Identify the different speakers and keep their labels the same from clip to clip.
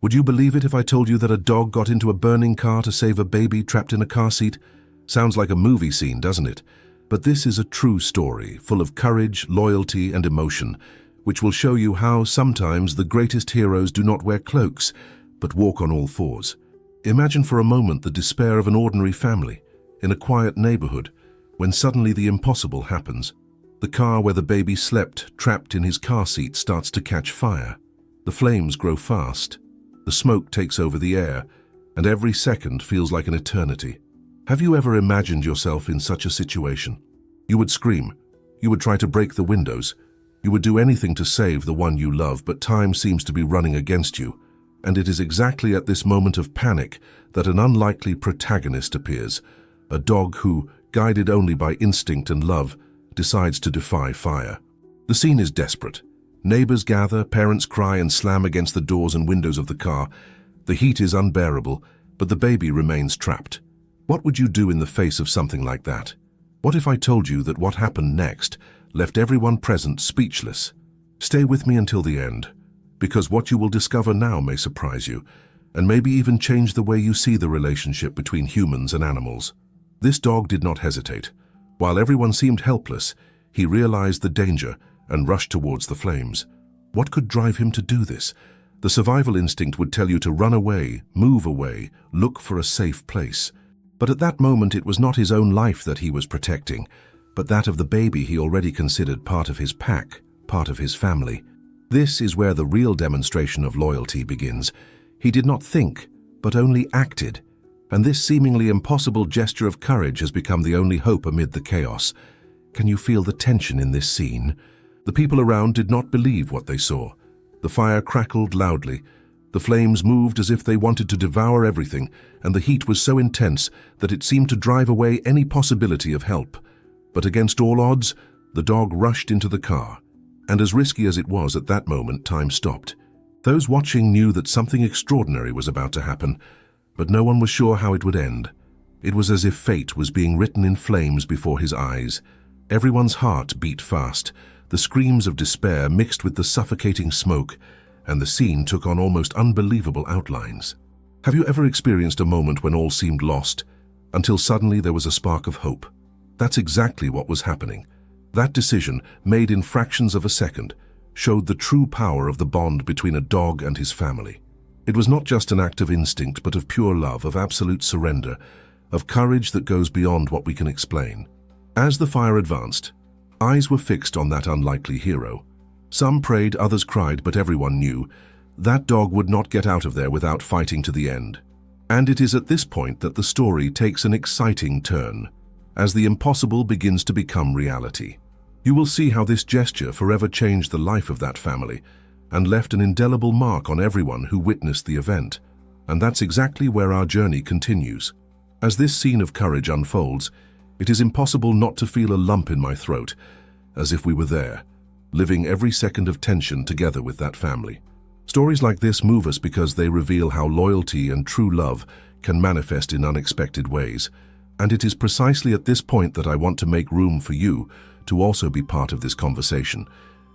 Speaker 1: Would you believe it if I told you that a dog got into a burning car to save a baby trapped in a car seat? Sounds like a movie scene, doesn't it? But this is a true story, full of courage, loyalty, and emotion, which will show you how sometimes the greatest heroes do not wear cloaks, but walk on all fours. Imagine for a moment the despair of an ordinary family, in a quiet neighborhood, when suddenly the impossible happens. The car where the baby slept, trapped in his car seat, starts to catch fire. The flames grow fast. The smoke takes over the air, and every second feels like an eternity. Have you ever imagined yourself in such a situation? You would scream. You would try to break the windows. You would do anything to save the one you love, but time seems to be running against you. And it is exactly at this moment of panic that an unlikely protagonist appears, a dog who, guided only by instinct and love, decides to defy fire. The scene is desperate. Neighbors gather, parents cry and slam against the doors and windows of the car. The heat is unbearable, but the baby remains trapped. What would you do in the face of something like that? What if I told you that what happened next left everyone present speechless? Stay with me until the end, because what you will discover now may surprise you, and maybe even change the way you see the relationship between humans and animals. This dog did not hesitate. While everyone seemed helpless, he realized the danger and rushed towards the flames. What could drive him to do this? The survival instinct would tell you to run away, move away, look for a safe place. But at that moment it was not his own life that he was protecting, but that of the baby he already considered part of his pack, part of his family. This is where the real demonstration of loyalty begins. He did not think, but only acted. And this seemingly impossible gesture of courage has become the only hope amid the chaos. Can you feel the tension in this scene? The people around did not believe what they saw. The fire crackled loudly. The flames moved as if they wanted to devour everything, and the heat was so intense that it seemed to drive away any possibility of help. But against all odds, the dog rushed into the car. And as risky as it was at that moment, time stopped. Those watching knew that something extraordinary was about to happen, but no one was sure how it would end. It was as if fate was being written in flames before his eyes. Everyone's heart beat fast. The screams of despair mixed with the suffocating smoke, and the scene took on almost unbelievable outlines. Have you ever experienced a moment when all seemed lost, until suddenly there was a spark of hope? That's exactly what was happening. That decision, made in fractions of a second, showed the true power of the bond between a dog and his family. It was not just an act of instinct, but of pure love, of absolute surrender, of courage that goes beyond what we can explain. As the fire advanced, eyes were fixed on that unlikely hero. Some prayed, others cried, but everyone knew that dog would not get out of there without fighting to the end. And it is at this point that the story takes an exciting turn, as the impossible begins to become reality. You will see how this gesture forever changed the life of that family and left an indelible mark on everyone who witnessed the event. And that's exactly where our journey continues. As this scene of courage unfolds, it is impossible not to feel a lump in my throat, as if we were there, living every second of tension together with that family. Stories like this move us because they reveal how loyalty and true love can manifest in unexpected ways. And it is precisely at this point that I want to make room for you to also be part of this conversation.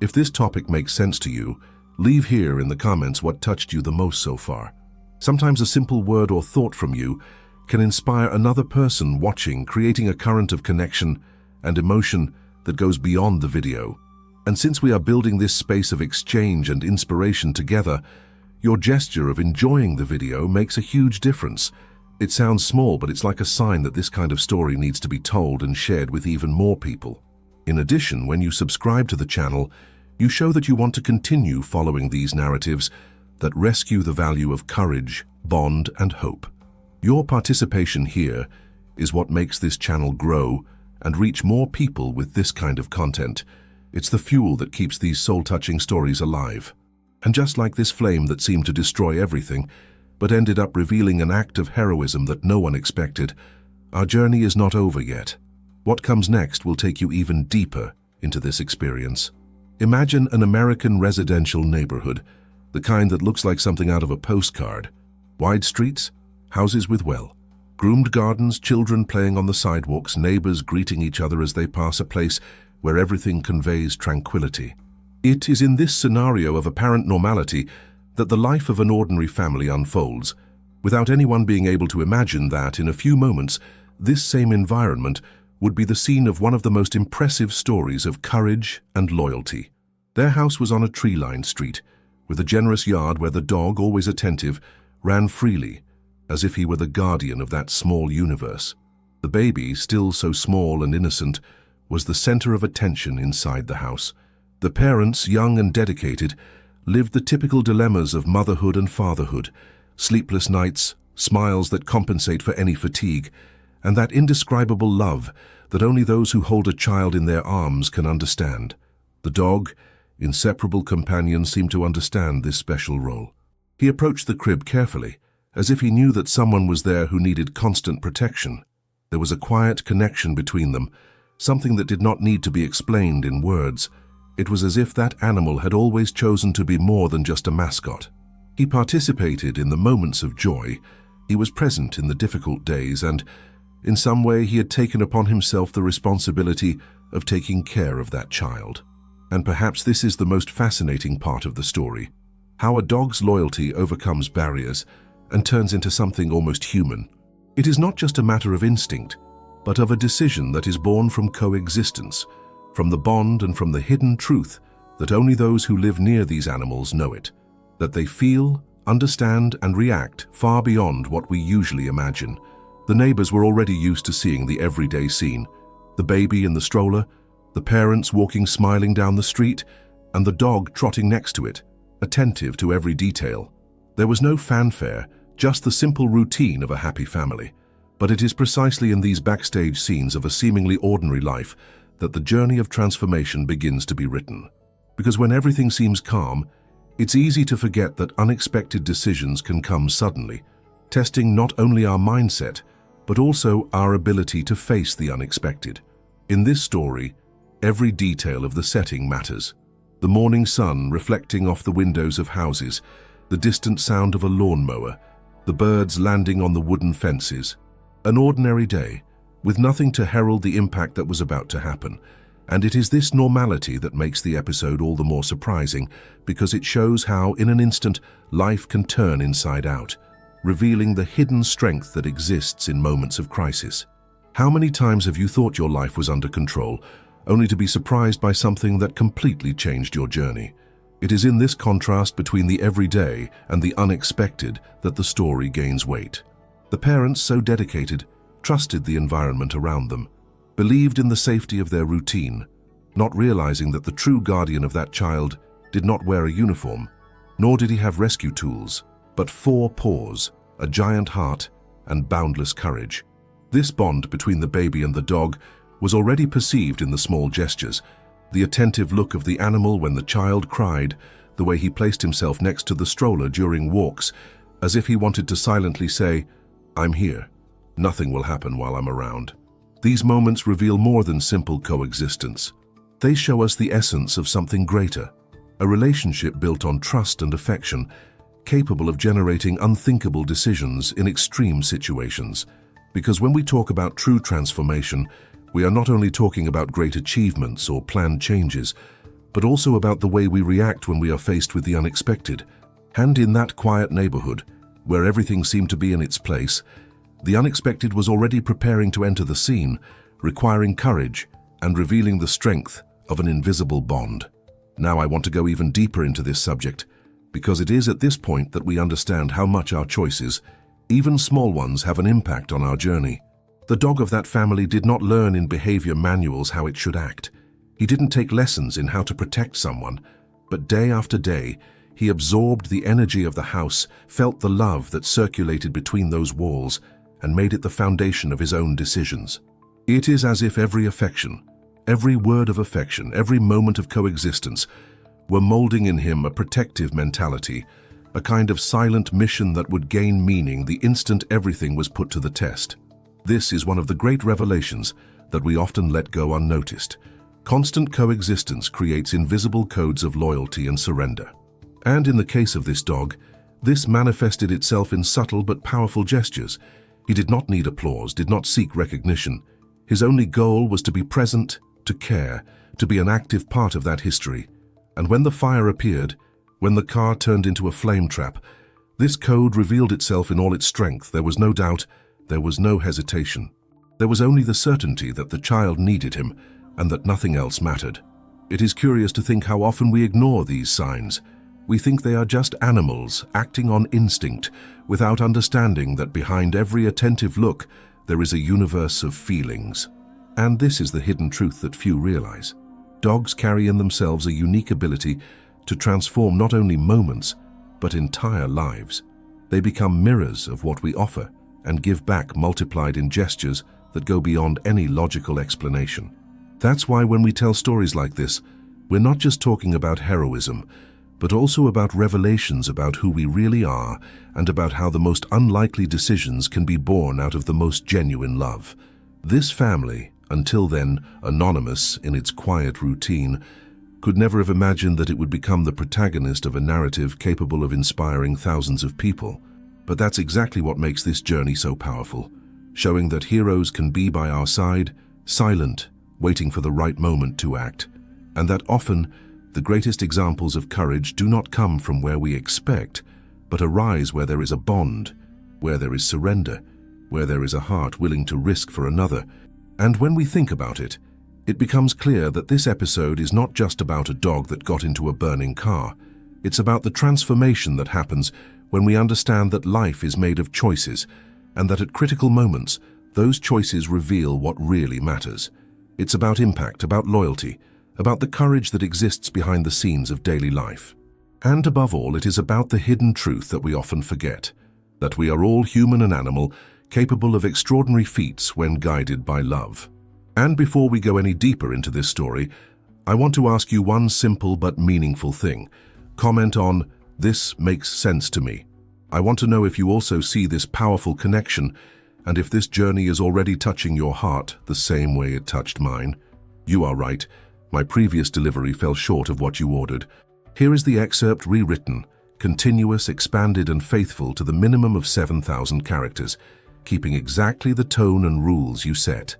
Speaker 1: If this topic makes sense to you, leave here in the comments what touched you the most so far. Sometimes a simple word or thought from you can inspire another person watching, creating a current of connection and emotion that goes beyond the video. And since we are building this space of exchange and inspiration together, your gesture of enjoying the video makes a huge difference. It sounds small, but it's like a sign that this kind of story needs to be told and shared with even more people. In addition, when you subscribe to the channel, you show that you want to continue following these narratives that rescue the value of courage, bond, and hope. Your participation here is what makes this channel grow and reach more people with this kind of content. It's the fuel that keeps these soul-touching stories alive. And just like this flame that seemed to destroy everything, but ended up revealing an act of heroism that no one expected, our journey is not over yet. What comes next will take you even deeper into this experience. Imagine an American residential neighborhood, the kind that looks like something out of a postcard. Wide streets, houses with well-groomed gardens, children playing on the sidewalks, neighbors greeting each other as they pass, a place where everything conveys tranquility. It is in this scenario of apparent normality that the life of an ordinary family unfolds, without anyone being able to imagine that, in a few moments, this same environment would be the scene of one of the most impressive stories of courage and loyalty. Their house was on a tree-lined street, with a generous yard where the dog, always attentive, ran freely, as if he were the guardian of that small universe. The baby, still so small and innocent, was the center of attention inside the house. The parents, young and dedicated, lived the typical dilemmas of motherhood and fatherhood: sleepless nights, smiles that compensate for any fatigue, and that indescribable love that only those who hold a child in their arms can understand. The dog, inseparable companion, seemed to understand this special role. He approached the crib carefully, as if he knew that someone was there who needed constant protection. There was a quiet connection between them, something that did not need to be explained in words. It was as if that animal had always chosen to be more than just a mascot. He participated in the moments of joy, he was present in the difficult days, and, in some way, he had taken upon himself the responsibility of taking care of that child. And perhaps this is the most fascinating part of the story: how a dog's loyalty overcomes barriers and turns into something almost human. It is not just a matter of instinct, but of a decision that is born from coexistence, from the bond and from the hidden truth that only those who live near these animals know it, that they feel, understand, and react far beyond what we usually imagine. The neighbors were already used to seeing the everyday scene: the baby in the stroller, the parents walking smiling down the street, and the dog trotting next to it, attentive to every detail. There was no fanfare, just the simple routine of a happy family. But it is precisely in these backstage scenes of a seemingly ordinary life that the journey of transformation begins to be written. Because when everything seems calm, it's easy to forget that unexpected decisions can come suddenly, testing not only our mindset, but also our ability to face the unexpected. In this story, every detail of the setting matters. The morning sun reflecting off the windows of houses, the distant sound of a lawnmower, the birds landing on the wooden fences. An ordinary day, with nothing to herald the impact that was about to happen. And it is this normality that makes the episode all the more surprising, because it shows how, in an instant, life can turn inside out, revealing the hidden strength that exists in moments of crisis. How many times have you thought your life was under control, only to be surprised by something that completely changed your journey? It is in this contrast between the everyday and the unexpected that the story gains weight. The parents, so dedicated, trusted the environment around them, believed in the safety of their routine, not realizing that the true guardian of that child did not wear a uniform, nor did he have rescue tools, but 4 paws, a giant heart, and boundless courage. This bond between the baby and the dog was already perceived in the small gestures: the attentive look of the animal when the child cried, the way he placed himself next to the stroller during walks, as if he wanted to silently say, "I'm here. Nothing will happen while I'm around." These moments reveal more than simple coexistence. They show us the essence of something greater, a relationship built on trust and affection, capable of generating unthinkable decisions in extreme situations. Because when we talk about true transformation, we are not only talking about great achievements or planned changes, but also about the way we react when we are faced with the unexpected. And in that quiet neighborhood, where everything seemed to be in its place, the unexpected was already preparing to enter the scene, requiring courage and revealing the strength of an invisible bond. Now I want to go even deeper into this subject, because it is at this point that we understand how much our choices, even small ones, have an impact on our journey. The dog of that family did not learn in behavior manuals how it should act. He didn't take lessons in how to protect someone, but day after day, he absorbed the energy of the house, felt the love that circulated between those walls, and made it the foundation of his own decisions. It is as if every affection, every word of affection, every moment of coexistence were molding in him a protective mentality, a kind of silent mission that would gain meaning the instant everything was put to the test. This is one of the great revelations that we often let go unnoticed. Constant coexistence creates invisible codes of loyalty and surrender. And in the case of this dog, this manifested itself in subtle but powerful gestures. He did not need applause, did not seek recognition. His only goal was to be present, to care, to be an active part of that history. And when the fire appeared, When the car turned into a flame trap, this code revealed itself in all its strength. There was no doubt, there was no hesitation. There was only the certainty that the child needed him and that nothing else mattered. It is curious to think how often we ignore these signs. We think they are just animals acting on instinct, without understanding that behind every attentive look there is a universe of feelings. And this is the hidden truth that few realize. Dogs carry in themselves a unique ability to transform not only moments, but entire lives. They become mirrors of what we offer and give back, multiplied in gestures that go beyond any logical explanation. That's why when we tell stories like this, we're not just talking about heroism, but also about revelations about who we really are and about how the most unlikely decisions can be born out of the most genuine love. This family, until then anonymous in its quiet routine, could never have imagined that it would become the protagonist of a narrative capable of inspiring thousands of people. But that's exactly what makes this journey so powerful, showing that heroes can be by our side, silent, waiting for the right moment to act, and that often the greatest examples of courage do not come from where we expect, but arise where there is a bond, where there is surrender, where there is a heart willing to risk for another. And when we think about it, it becomes clear that this episode is not just about a dog that got into a burning car. It's about the transformation that happens when we understand that life is made of choices, and that at critical moments, those choices reveal what really matters. It's about impact, about loyalty, about the courage that exists behind the scenes of daily life. And above all, it is about the hidden truth that we often forget, that we are all human and animal, capable of extraordinary feats when guided by love. And before we go any deeper into this story, I want to ask you one simple but meaningful thing. Comment on, "This makes sense to me." I want to know if you also see this powerful connection, and if this journey is already touching your heart the same way it touched mine. You are right. My previous delivery fell short of what you ordered. Here is the excerpt rewritten, continuous, expanded, and faithful to the minimum of 7,000 characters, keeping exactly the tone and rules you set.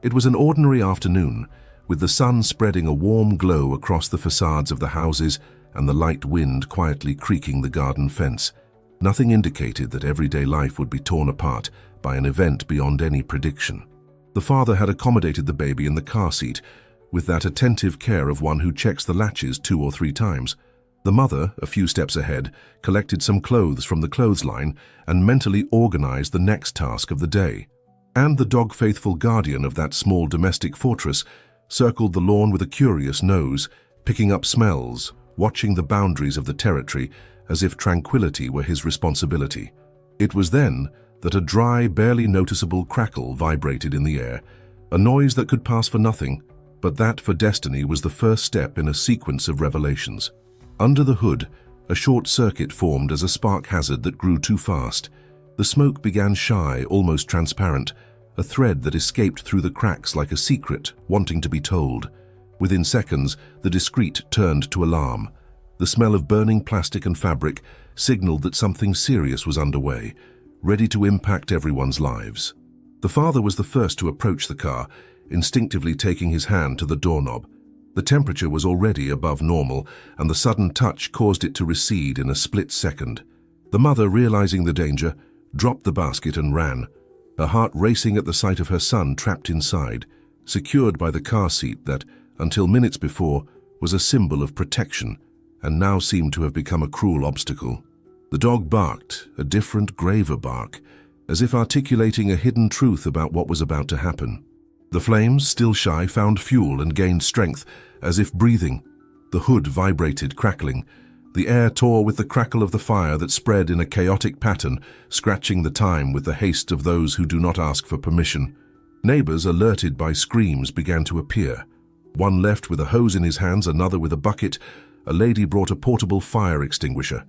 Speaker 1: It was an ordinary afternoon, with the sun spreading a warm glow across the facades of the houses and the light wind quietly creaking the garden fence. Nothing indicated that everyday life would be torn apart by an event beyond any prediction. The father had accommodated the baby in the car seat, with that attentive care of one who checks the latches 2 or 3 times. The mother, a few steps ahead, collected some clothes from the clothesline and mentally organized the next task of the day. And the dog-faithful guardian of that small domestic fortress circled the lawn with a curious nose, picking up smells, watching the boundaries of the territory as if tranquility were his responsibility. It was then that a dry, barely noticeable crackle vibrated in the air, a noise that could pass for nothing, but that for Destiny was the first step in a sequence of revelations. Under the hood, a short circuit formed as a spark hazard that grew too fast. The smoke began shy, almost transparent, a thread that escaped through the cracks like a secret wanting to be told. Within seconds, the discreet turned to alarm. The smell of burning plastic and fabric signaled that something serious was underway, ready to impact everyone's lives. The father was the first to approach the car, instinctively taking his hand to the doorknob. The temperature was already above normal, and the sudden touch caused it to recede in a split second. The mother, realizing the danger, dropped the basket and ran, her heart racing at the sight of her son trapped inside, secured by the car seat that, until minutes before, was a symbol of protection, and now seemed to have become a cruel obstacle. The dog barked, a different, graver bark, as if articulating a hidden truth about what was about to happen. The flames, still shy, found fuel and gained strength, as if breathing. The hood vibrated, crackling. The air tore with the crackle of the fire that spread in a chaotic pattern, scratching the time with the haste of those who do not ask for permission. Neighbors, alerted by screams, began to appear. One left with a hose in his hands, another with a bucket. A lady brought a portable fire extinguisher.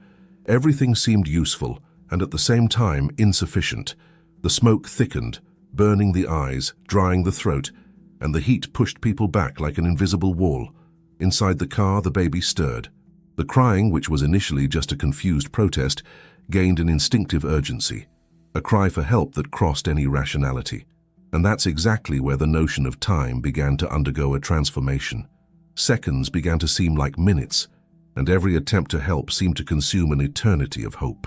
Speaker 1: Everything seemed useful, and at the same time insufficient. The smoke thickened, burning the eyes, drying the throat, and the heat pushed people back like an invisible wall. Inside the car, the baby stirred. The crying, which was initially just a confused protest, gained an instinctive urgency, a cry for help that crossed any rationality. And that's exactly where the notion of time began to undergo a transformation. Seconds began to seem like minutes. and every attempt to help seemed to consume an eternity of hope.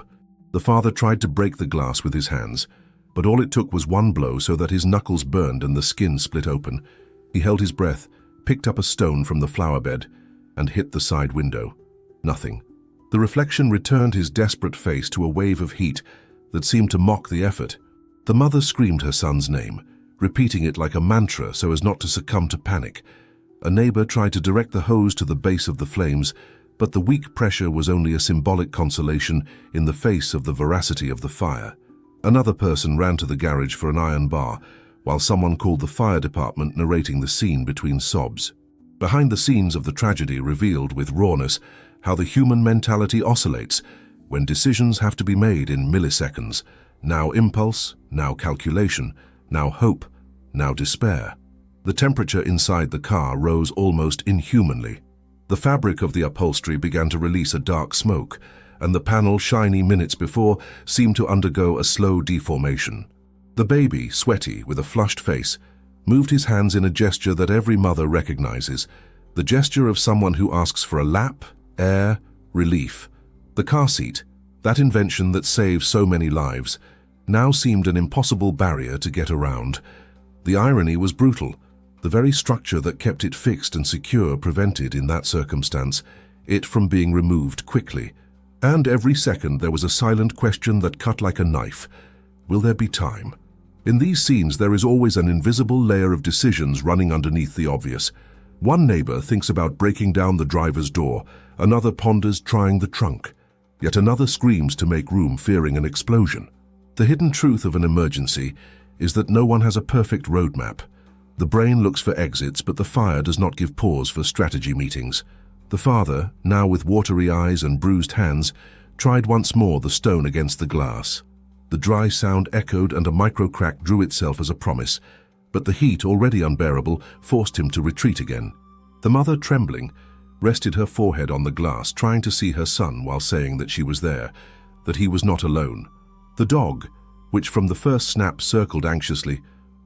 Speaker 1: The father tried to break the glass with his hands, but all it took was one blow so that his knuckles burned and the skin split open. He held his breath, picked up a stone from the flower bed, and hit the side window. Nothing. The reflection returned his desperate face to a wave of heat that seemed to mock the effort. The mother screamed her son's name, repeating it like a mantra so as not to succumb to panic. A neighbor tried to direct the hose to the base of the flames, but the weak pressure was only a symbolic consolation in the face of the veracity of the fire. Another person ran to the garage for an iron bar, while someone called the fire department, narrating the scene between sobs. Behind the scenes of the tragedy revealed with rawness how the human mentality oscillates when decisions have to be made in milliseconds. Now impulse, now calculation, now hope, now despair. The temperature inside the car rose almost inhumanly. The fabric of the upholstery began to release a dark smoke, and the panel, shiny minutes before, seemed to undergo a slow deformation. The baby, sweaty, with a flushed face, moved his hands in a gesture that every mother recognizes, the gesture of someone who asks for a lap, air, relief. The car seat, that invention that saves so many lives, now seemed an impossible barrier to get around. The irony was brutal. The very structure that kept it fixed and secure prevented, in that circumstance, it from being removed quickly. And every second there was a silent question that cut like a knife. Will there be time? In these scenes there is always an invisible layer of decisions running underneath the obvious. One neighbor thinks about breaking down the driver's door, another ponders trying the trunk. Yet another screams to make room, fearing an explosion. The hidden truth of an emergency is that no one has a perfect roadmap. The brain looks for exits, but the fire does not give pause for strategy meetings. The father, now with watery eyes and bruised hands, tried once more the stone against the glass. The dry sound echoed and a micro-crack drew itself as a promise, but the heat, already unbearable, forced him to retreat again. The mother, trembling, rested her forehead on the glass, trying to see her son while saying that she was there, that he was not alone. The dog, which from the first snap circled anxiously,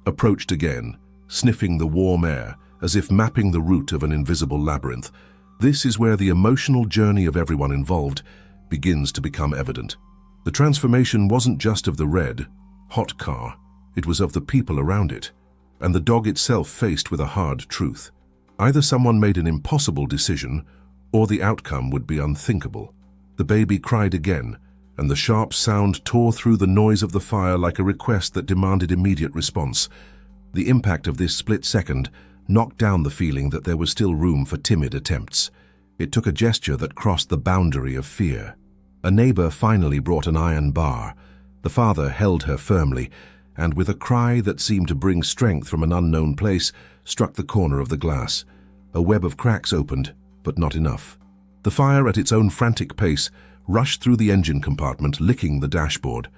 Speaker 1: approached again, sniffing the warm air, as if mapping the route of an invisible labyrinth. This is where the emotional journey of everyone involved begins to become evident. The transformation wasn't just of the red, hot car, it was of the people around it, and the dog itself faced with a hard truth. Either someone made an impossible decision, or the outcome would be unthinkable. The baby cried again, and the sharp sound tore through the noise of the fire like a request that demanded immediate response. The impact of this split second knocked down the feeling that there was still room for timid attempts. It took a gesture that crossed the boundary of fear. A neighbor finally brought an iron bar. The father held her firmly, and with a cry that seemed to bring strength from an unknown place, struck the corner of the glass. A web of cracks opened, but not enough. The fire, at its own frantic pace, rushed through the engine compartment, licking the dashboard.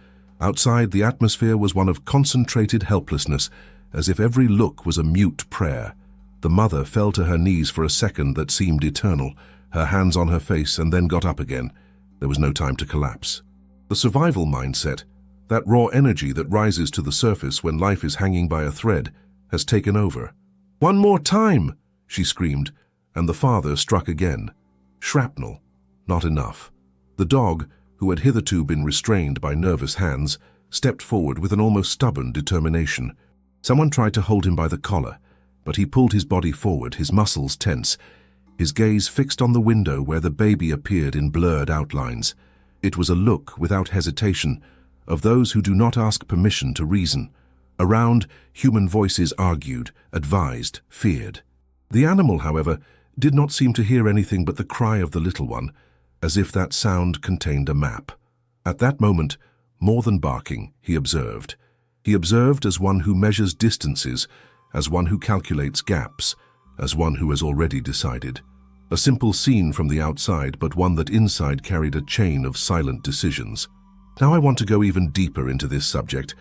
Speaker 1: Outside, the atmosphere was one of concentrated helplessness, as if every look was a mute prayer. The mother fell to her knees for a second that seemed eternal, her hands on her face, and then got up again. There was no time to collapse. The survival mindset, that raw energy that rises to the surface when life is hanging by a thread, has taken over. "One more time!" she screamed, and the father struck again. Shrapnel. Not enough. The dog, who had hitherto been restrained by nervous hands, stepped forward with an almost stubborn determination. Someone tried to hold him by the collar, but he pulled his body forward, his muscles tense, his gaze fixed on the window where the baby appeared in blurred outlines. It was a look, without hesitation, of those who do not ask permission to reason. Around, human voices argued, advised, feared. The animal, however, did not seem to hear anything but the cry of the little one, as if that sound contained a map. At that moment, more than barking, he observed. He observed as one who measures distances, as one who calculates gaps, as one who has already decided. A simple scene from the outside, but one that inside carried a chain of silent decisions. Now I want to go even deeper into this subject,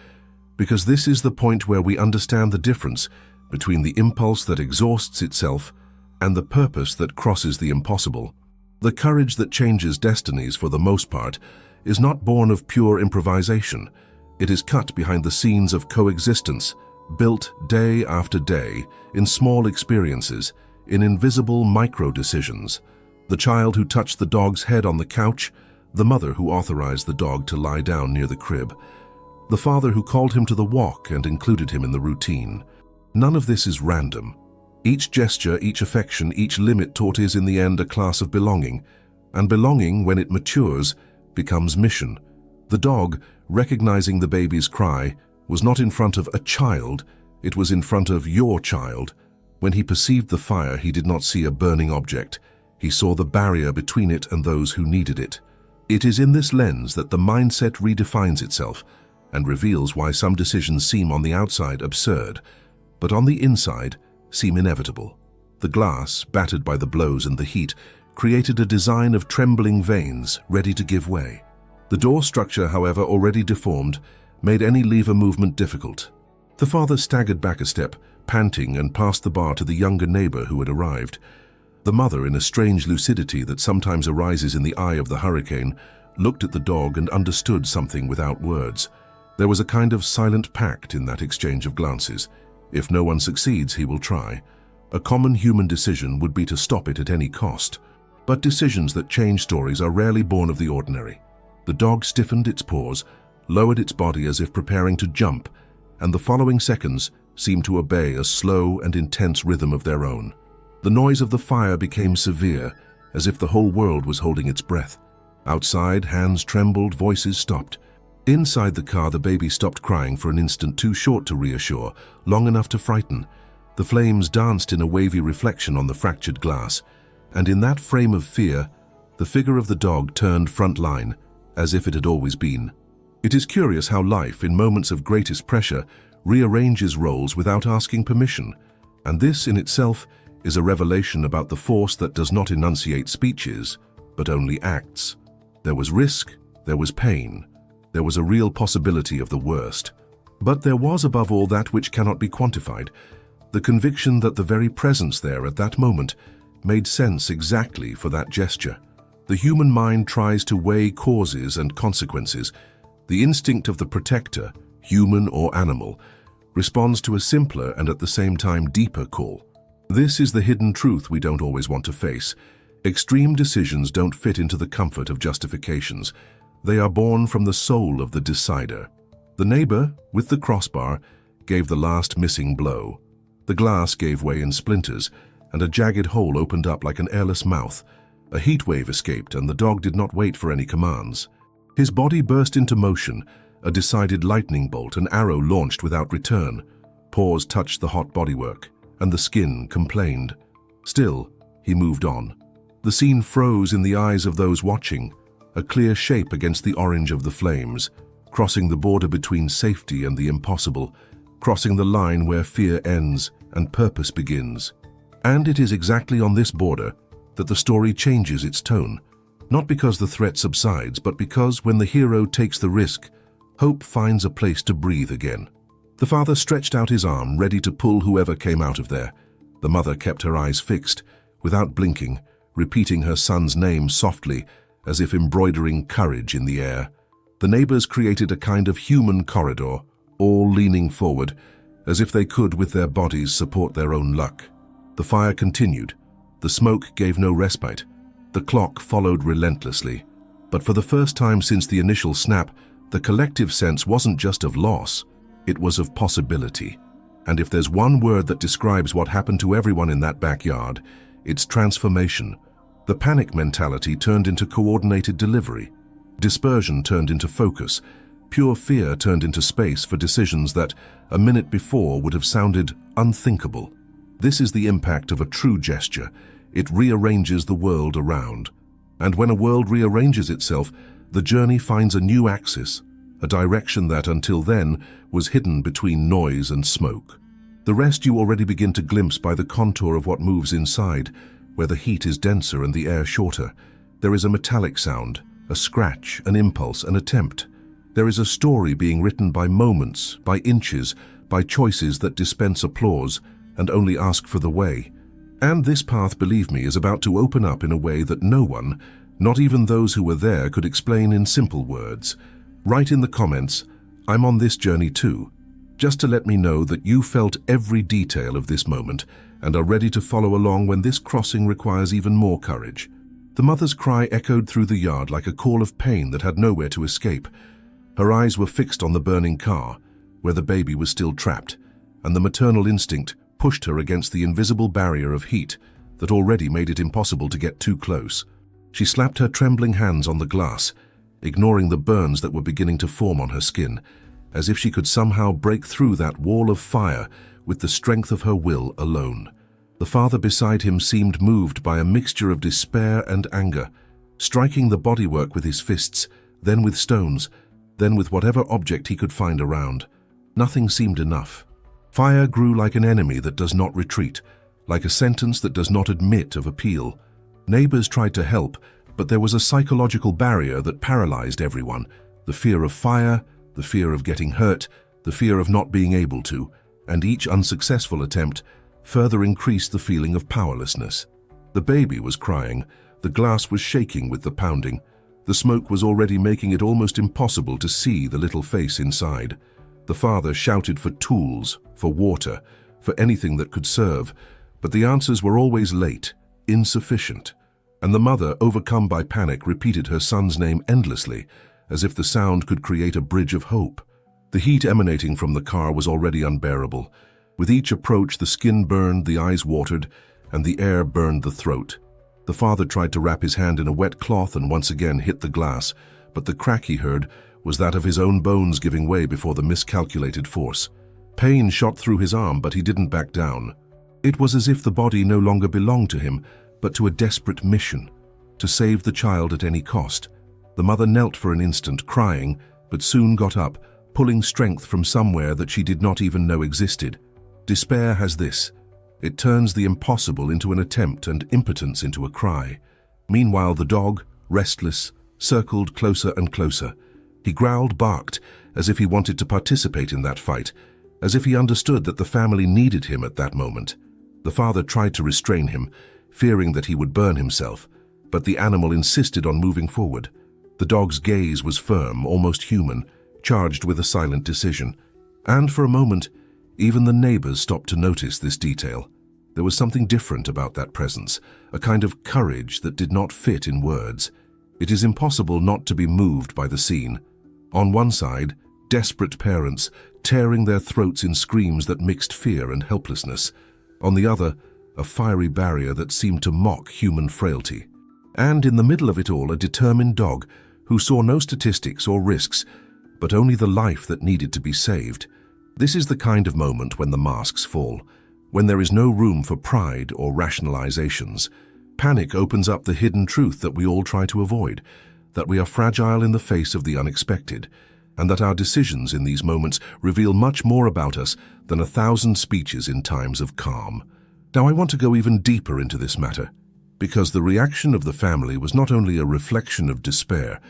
Speaker 1: because this is the point where we understand the difference between the impulse that exhausts itself and the purpose that crosses the impossible. The courage that changes destinies, for the most part, is not born of pure improvisation. It is cut behind the scenes of coexistence, built day after day, in small experiences, in invisible micro-decisions. The child who touched the dog's head on the couch, the mother who authorized the dog to lie down near the crib, the father who called him to the walk and included him in the routine. None of this is random. Each gesture, each affection, each limit taught is in the end a class of belonging, and belonging, when it matures, becomes mission. The dog, recognizing the baby's cry, was not in front of a child, it was in front of your child. When he perceived the fire, he did not see a burning object. He saw the barrier between it and those who needed it. It is in this lens that the mindset redefines itself and reveals why some decisions seem on the outside absurd, but on the inside seem inevitable. The glass, battered by the blows and the heat, created a design of trembling veins ready to give way. The door structure, however, already deformed, made any lever movement difficult. The father staggered back a step, panting, and passed the bar to the younger neighbor who had arrived. The mother, in a strange lucidity that sometimes arises in the eye of the hurricane, looked at the dog and understood something without words. There was a kind of silent pact in that exchange of glances. If no one succeeds, he will try. A common human decision would be to stop it at any cost. But decisions that change stories are rarely born of the ordinary. The dog stiffened its paws, lowered its body as if preparing to jump, and the following seconds seemed to obey a slow and intense rhythm of their own. The noise of the fire became severe, as if the whole world was holding its breath. Outside, hands trembled, voices stopped. Inside the car, the baby stopped crying for an instant, too short to reassure, long enough to frighten. The flames danced in a wavy reflection on the fractured glass, and in that frame of fear, the figure of the dog turned front line, as if it had always been. It is curious how life, in moments of greatest pressure, rearranges roles without asking permission, and this in itself is a revelation about the force that does not enunciate speeches, but only acts. There was risk, there was pain, there was a real possibility of the worst. But there was above all that which cannot be quantified, the conviction that the very presence there at that moment made sense exactly for that gesture. The human mind tries to weigh causes and consequences. The instinct of the protector, human or animal, responds to a simpler and at the same time deeper call. This is the hidden truth we don't always want to face. Extreme decisions don't fit into the comfort of justifications. They are born from the soul of the decider. The neighbor, with the crossbar, gave the last missing blow. The glass gave way in splinters, and a jagged hole opened up like an airless mouth. A heat wave escaped, and the dog did not wait for any commands. His body burst into motion, a decided lightning bolt, an arrow launched without return. Paws touched the hot bodywork, and the skin complained. Still, he moved on. The scene froze in the eyes of those watching, a clear shape against the orange of the flames, crossing the border between safety and the impossible, crossing the line where fear ends and purpose begins. And it is exactly on this border that the story changes its tone, not because the threat subsides, but because when the hero takes the risk, hope finds a place to breathe again. The father stretched out his arm, ready to pull whoever came out of there. The mother kept her eyes fixed, without blinking, repeating her son's name softly, as if embroidering courage in the air. The neighbors created a kind of human corridor, all leaning forward, as if they could with their bodies support their own luck. The fire continued. The smoke gave no respite. The clock followed relentlessly. But for the first time since the initial snap, the collective sense wasn't just of loss, it was of possibility. And if there's one word that describes what happened to everyone in that backyard, it's transformation. The panic mentality turned into coordinated delivery. Dispersion turned into focus. Pure fear turned into space for decisions that, a minute before, would have sounded unthinkable. This is the impact of a true gesture. It rearranges the world around. And when a world rearranges itself, the journey finds a new axis, a direction that, until then, was hidden between noise and smoke. The rest you already begin to glimpse by the contour of what moves inside, where the heat is denser and the air shorter. There is a metallic sound, a scratch, an impulse, an attempt. There is a story being written by moments, by inches, by choices that dispense applause and only ask for the way. And this path, believe me, is about to open up in a way that no one, not even those who were there, could explain in simple words. Write in the comments, "I'm on this journey too," just to let me know that you felt every detail of this moment and are ready to follow along when this crossing requires even more courage. The mother's cry echoed through the yard like a call of pain that had nowhere to escape. Her eyes were fixed on the burning car, where the baby was still trapped, and the maternal instinct pushed her against the invisible barrier of heat that already made it impossible to get too close. She slapped her trembling hands on the glass, ignoring the burns that were beginning to form on her skin, as if she could somehow break through that wall of fire with the strength of her will alone. The father beside him seemed moved by a mixture of despair and anger, striking the bodywork with his fists, then with stones, then with whatever object he could find around. Nothing seemed enough. Fire grew like an enemy that does not retreat, like a sentence that does not admit of appeal. Neighbors tried to help, but there was a psychological barrier that paralyzed everyone. The fear of fire, the fear of getting hurt, the fear of not being able to, and each unsuccessful attempt further increased the feeling of powerlessness. The baby was crying, the glass was shaking with the pounding. The smoke was already making it almost impossible to see the little face inside. The father shouted for tools, for water, for anything that could serve, but the answers were always late, insufficient, and the mother, overcome by panic, repeated her son's name endlessly, as if the sound could create a bridge of hope. The heat emanating from the car was already unbearable. With each approach, the skin burned, the eyes watered, and the air burned the throat. The father tried to wrap his hand in a wet cloth and once again hit the glass, but the crack he heard was that of his own bones giving way before the miscalculated force. Pain shot through his arm, but he didn't back down. It was as if the body no longer belonged to him, but to a desperate mission, to save the child at any cost. The mother knelt for an instant, crying, but soon got up, pulling strength from somewhere that she did not even know existed. Despair has this. It turns the impossible into an attempt and impotence into a cry. Meanwhile, the dog, restless, circled closer and closer. He growled, barked, as if he wanted to participate in that fight, as if he understood that the family needed him at that moment. The father tried to restrain him, fearing that he would burn himself, but the animal insisted on moving forward. The dog's gaze was firm, almost human, charged with a silent decision. And for a moment, even the neighbors stopped to notice this detail. There was something different about that presence, a kind of courage that did not fit in words. It is impossible not to be moved by the scene. On one side, desperate parents tearing their throats in screams that mixed fear and helplessness. On the other, a fiery barrier that seemed to mock human frailty. And in the middle of it all, a determined dog who saw no statistics or risks, but only the life that needed to be saved. This is the kind of moment when the masks fall, when there is no room for pride or rationalizations. Panic opens up the hidden truth that we all try to avoid, that we are fragile in the face of the unexpected, and that our decisions in these moments reveal much more about us than 1,000 speeches in times of calm. Now I want to go even deeper into this matter, because the reaction of the family was not only a reflection of despair,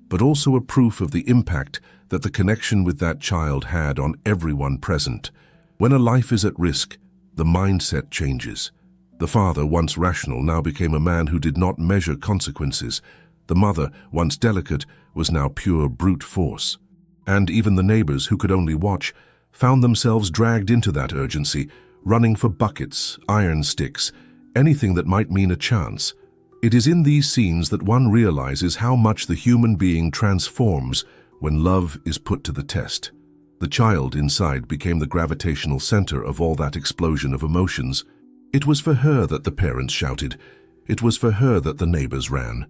Speaker 1: but also a proof of the impact that the connection with that child had on everyone present. When a life is at risk, the mindset changes. The father, once rational, now became a man who did not measure consequences. The mother, once delicate, was now pure brute force. And even the neighbors, who could only watch, found themselves dragged into that urgency, running for buckets, iron sticks, anything that might mean a chance. It is in these scenes that one realizes how much the human being transforms when love is put to the test. The child inside became the gravitational center of all that explosion of emotions. It was for her that the parents shouted. It was for her that the neighbors ran.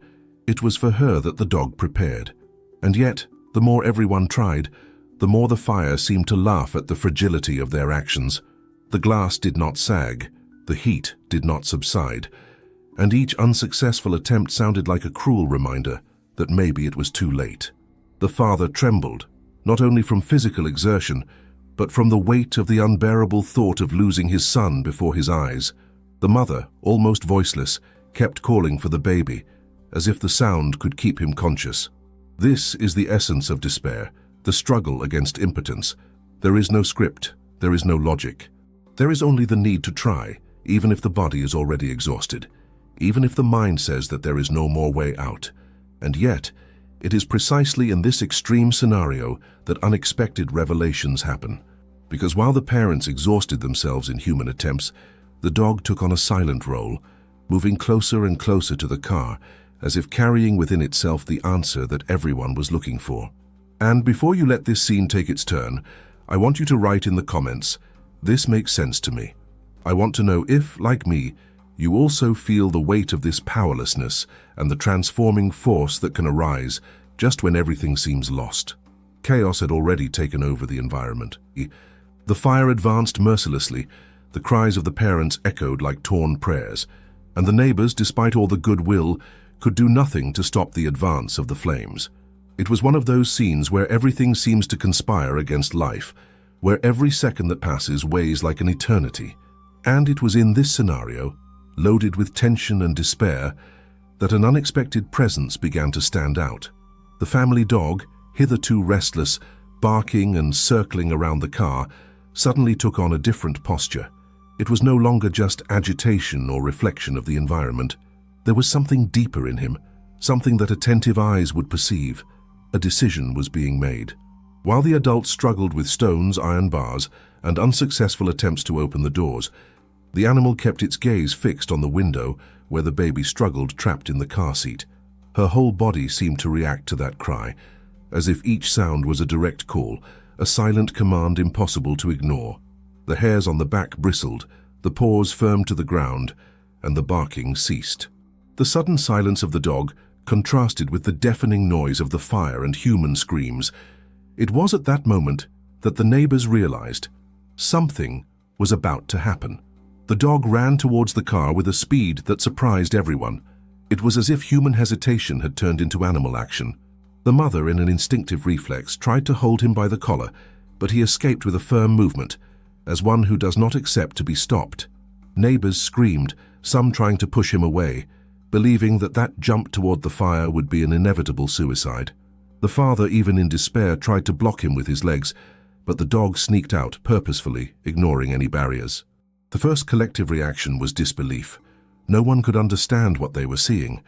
Speaker 1: It was for her that the dog prepared. And yet, the more everyone tried, the more the fire seemed to laugh at the fragility of their actions. The glass did not sag, the heat did not subside, and each unsuccessful attempt sounded like a cruel reminder that maybe it was too late. The father trembled, not only from physical exertion, but from the weight of the unbearable thought of losing his son before his eyes. The mother, almost voiceless, kept calling for the baby, as if the sound could keep him conscious. This is the essence of despair, the struggle against impotence. There is no script, there is no logic. There is only the need to try, even if the body is already exhausted, even if the mind says that there is no more way out. And yet, it is precisely in this extreme scenario that unexpected revelations happen. Because while the parents exhausted themselves in human attempts, the dog took on a silent role, moving closer and closer to the car, as if carrying within itself the answer that everyone was looking for. And before you let this scene take its turn, I want you to write in the comments, "This makes sense to me." I want to know if, like me, you also feel the weight of this powerlessness and the transforming force that can arise just when everything seems lost. Chaos had already taken over the environment. The fire advanced mercilessly, the cries of the parents echoed like torn prayers, and the neighbors, despite all the goodwill, could do nothing to stop the advance of the flames. It was one of those scenes where everything seems to conspire against life, where every second that passes weighs like an eternity. And it was in this scenario, loaded with tension and despair, that an unexpected presence began to stand out. The family dog, hitherto restless, barking and circling around the car, suddenly took on a different posture. It was no longer just agitation or reflection of the environment. There was something deeper in him, something that attentive eyes would perceive. A decision was being made. While the adults struggled with stones, iron bars, and unsuccessful attempts to open the doors, the animal kept its gaze fixed on the window where the baby struggled trapped in the car seat. Her whole body seemed to react to that cry, as if each sound was a direct call, a silent command impossible to ignore. The hairs on the back bristled, the paws firm to the ground, and the barking ceased. The sudden silence of the dog contrasted with the deafening noise of the fire and human screams. It was at that moment that the neighbors realized something was about to happen. The dog ran towards the car with a speed that surprised everyone. It was as if human hesitation had turned into animal action. The mother, in an instinctive reflex, tried to hold him by the collar, but he escaped with a firm movement, as one who does not accept to be stopped. Neighbors screamed, some trying to push him away, believing that that jump toward the fire would be an inevitable suicide. The father, even in despair, tried to block him with his legs, but the dog sneaked out purposefully, ignoring any barriers. The first collective reaction was disbelief. No one could understand what they were seeing.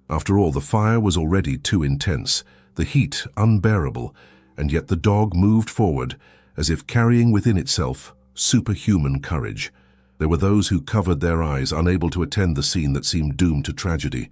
Speaker 1: After all, the fire was already too intense, the heat unbearable, and yet the dog moved forward, as if carrying within itself superhuman courage. There were those who covered their eyes, unable to attend the scene that seemed doomed to tragedy.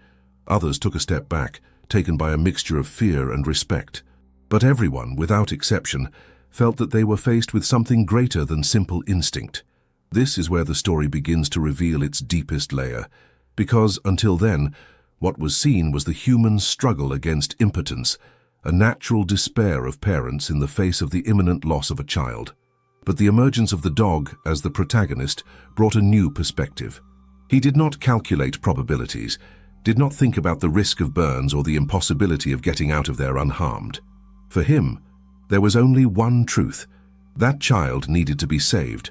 Speaker 1: Others took a step back, taken by a mixture of fear and respect. But everyone, without exception, felt that they were faced with something greater than simple instinct. This is where the story begins to reveal its deepest layer, because, until then, what was seen was the human struggle against impotence, a natural despair of parents in the face of the imminent loss of a child. But the emergence of the dog as the protagonist brought a new perspective. He did not calculate probabilities, did not think about the risk of burns or the impossibility of getting out of there unharmed. For him, there was only one truth. That child needed to be saved,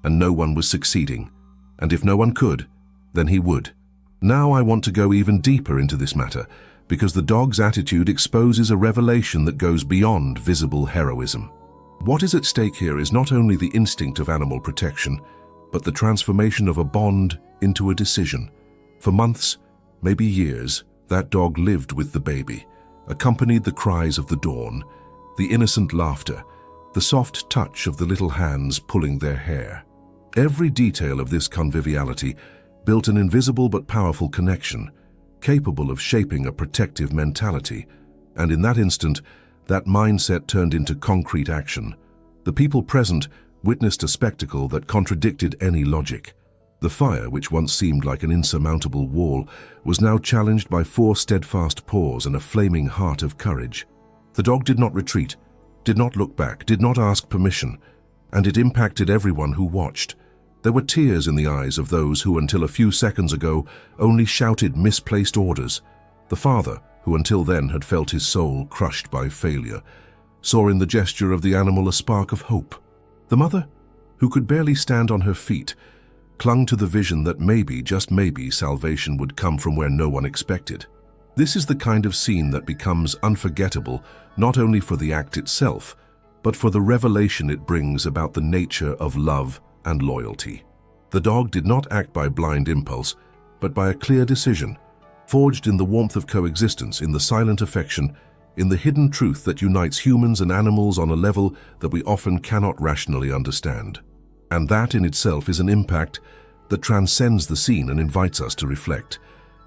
Speaker 1: and no one was succeeding. And if no one could, then he would. Now I want to go even deeper into this matter, because the dog's attitude exposes a revelation that goes beyond visible heroism. What is at stake here is not only the instinct of animal protection, but the transformation of a bond into a decision. For months, maybe years, that dog lived with the baby, accompanied the cries of the dawn, the innocent laughter, the soft touch of the little hands pulling their hair. Every detail of this conviviality built an invisible but powerful connection, capable of shaping a protective mentality, and in that instant, that mindset turned into concrete action. The people present witnessed a spectacle that contradicted any logic. The fire, which once seemed like an insurmountable wall, was now challenged by 4 steadfast paws and a flaming heart of courage. The dog did not retreat, did not look back, did not ask permission, and it impacted everyone who watched. There were tears in the eyes of those who until a few seconds ago only shouted misplaced orders. The father, who until then had felt his soul crushed by failure, saw in the gesture of the animal a spark of hope. The mother, who could barely stand on her feet, clung to the vision that maybe, just maybe, salvation would come from where no one expected. This is the kind of scene that becomes unforgettable not only for the act itself, but for the revelation it brings about the nature of love and loyalty. The dog did not act by blind impulse, but by a clear decision, forged in the warmth of coexistence, in the silent affection, in the hidden truth that unites humans and animals on a level that we often cannot rationally understand. And that in itself is an impact that transcends the scene and invites us to reflect.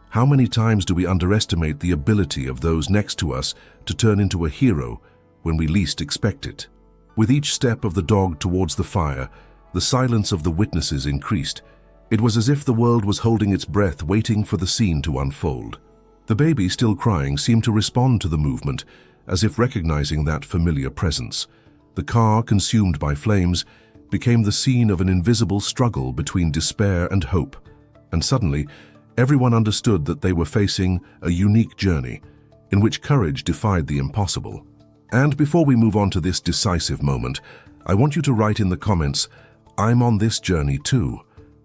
Speaker 1: How many times do we underestimate the ability of those next to us to turn into a hero when we least expect it? With each step of the dog towards the fire, the silence of the witnesses increased. It was as if the world was holding its breath, waiting for the scene to unfold. The baby, still crying, seemed to respond to the movement, as if recognizing that familiar presence. The car, consumed by flames, became the scene of an invisible struggle between despair and hope. And suddenly, everyone understood that they were facing a unique journey, in which courage defied the impossible. And before we move on to this decisive moment, I want you to write in the comments, "I'm on this journey too."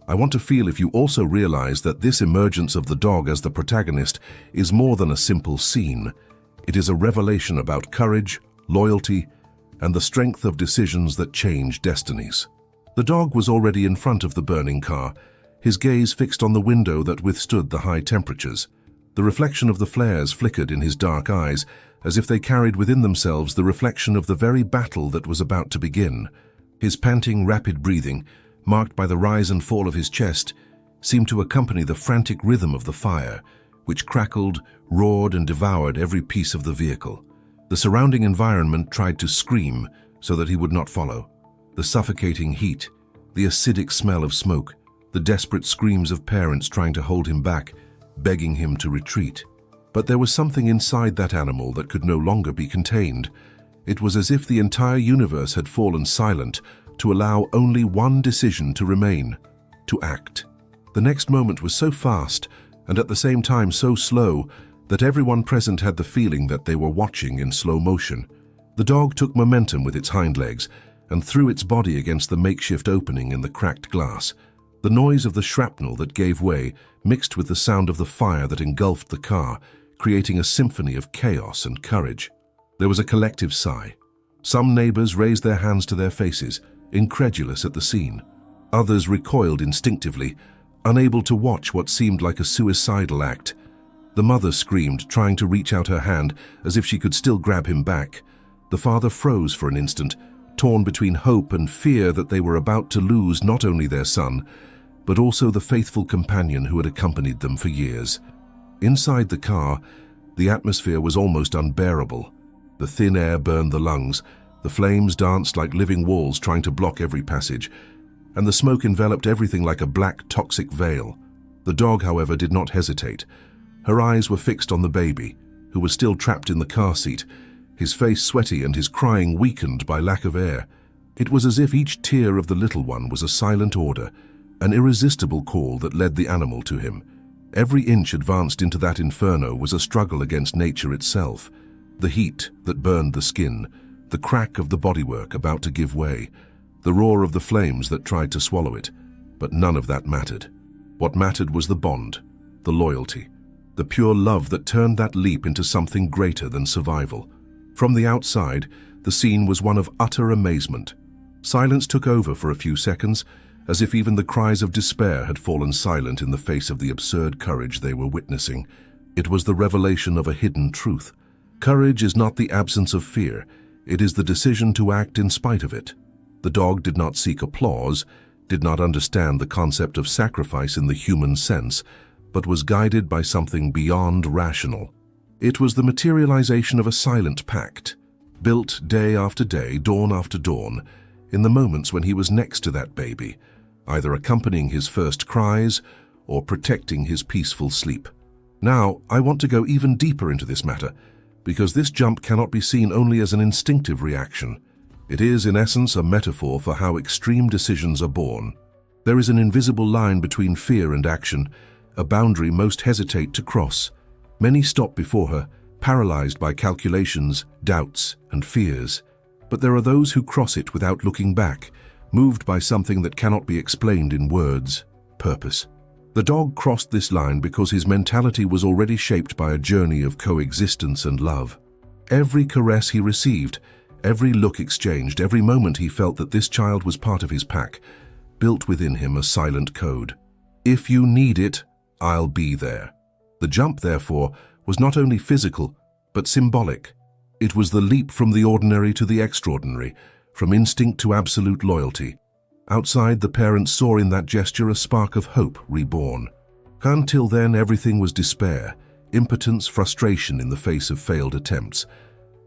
Speaker 1: I want to feel if you also realize that this emergence of the dog as the protagonist is more than a simple scene. It is a revelation about courage, loyalty, and the strength of decisions that change destinies. The dog was already in front of the burning car, his gaze fixed on the window that withstood the high temperatures. The reflection of the flares flickered in his dark eyes, as if they carried within themselves the reflection of the very battle that was about to begin. His panting, rapid breathing, marked by the rise and fall of his chest, seemed to accompany the frantic rhythm of the fire, which crackled, roared, and devoured every piece of the vehicle. The surrounding environment tried to scream so that he would not follow. The suffocating heat, the acidic smell of smoke, the desperate screams of parents trying to hold him back, begging him to retreat. But there was something inside that animal that could no longer be contained. It was as if the entire universe had fallen silent to allow only one decision to remain: to act. The next moment was so fast and at the same time so slow that everyone present had the feeling that they were watching in slow motion. The dog took momentum with its hind legs and threw its body against the makeshift opening in the cracked glass. The noise of the shrapnel that gave way mixed with the sound of the fire that engulfed the car, creating a symphony of chaos and courage. There was a collective sigh. Some neighbors raised their hands to their faces, incredulous at the scene. Others recoiled instinctively, unable to watch what seemed like a suicidal act. The mother screamed, trying to reach out her hand as if she could still grab him back. The father froze for an instant, torn between hope and fear that they were about to lose not only their son, but also the faithful companion who had accompanied them for years. Inside the car, the atmosphere was almost unbearable. The thin air burned the lungs, the flames danced like living walls trying to block every passage, and the smoke enveloped everything like a black, toxic veil. The dog, however, did not hesitate. Her eyes were fixed on the baby, who was still trapped in the car seat, his face sweaty and his crying weakened by lack of air. It was as if each tear of the little one was a silent order, an irresistible call that led the animal to him. Every inch advanced into that inferno was a struggle against nature itself. The heat that burned the skin, the crack of the bodywork about to give way, the roar of the flames that tried to swallow it. But none of that mattered. What mattered was the bond, the loyalty, the pure love that turned that leap into something greater than survival. From the outside, the scene was one of utter amazement. Silence took over for a few seconds, as if even the cries of despair had fallen silent in the face of the absurd courage they were witnessing. It was the revelation of a hidden truth. Courage is not the absence of fear, it is the decision to act in spite of it. The dog did not seek applause, did not understand the concept of sacrifice in the human sense, but was guided by something beyond rational. It was the materialization of a silent pact, built day after day, dawn after dawn, in the moments when he was next to that baby, either accompanying his first cries or protecting his peaceful sleep. Now, I want to go even deeper into this matter, because this jump cannot be seen only as an instinctive reaction. It is, in essence, a metaphor for how extreme decisions are born. There is an invisible line between fear and action, a boundary most hesitate to cross. Many stop before her, paralyzed by calculations, doubts, and fears. But there are those who cross it without looking back, moved by something that cannot be explained in words: purpose. The dog crossed this line because his mentality was already shaped by a journey of coexistence and love. Every caress he received, every look exchanged, every moment he felt that this child was part of his pack, built within him a silent code. If you need it, I'll be there. The jump, therefore, was not only physical, but symbolic. It was the leap from the ordinary to the extraordinary, from instinct to absolute loyalty. Outside, the parents saw in that gesture a spark of hope reborn. Until then, everything was despair, impotence, frustration in the face of failed attempts.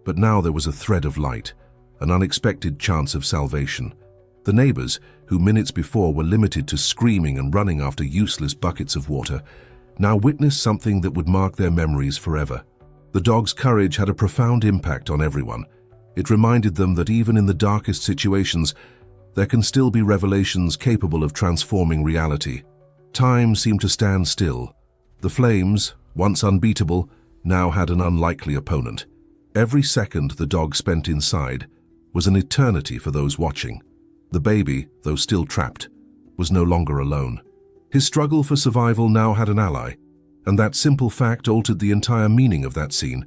Speaker 1: But now there was a thread of light, an unexpected chance of salvation. The neighbors, who minutes before were limited to screaming and running after useless buckets of water, now witnessed something that would mark their memories forever. The dog's courage had a profound impact on everyone. It reminded them that even in the darkest situations, there can still be revelations capable of transforming reality. Time seemed to stand still. The flames, once unbeatable, now had an unlikely opponent. Every second the dog spent inside was an eternity for those watching. The baby, though still trapped, was no longer alone. His struggle for survival now had an ally, and that simple fact altered the entire meaning of that scene.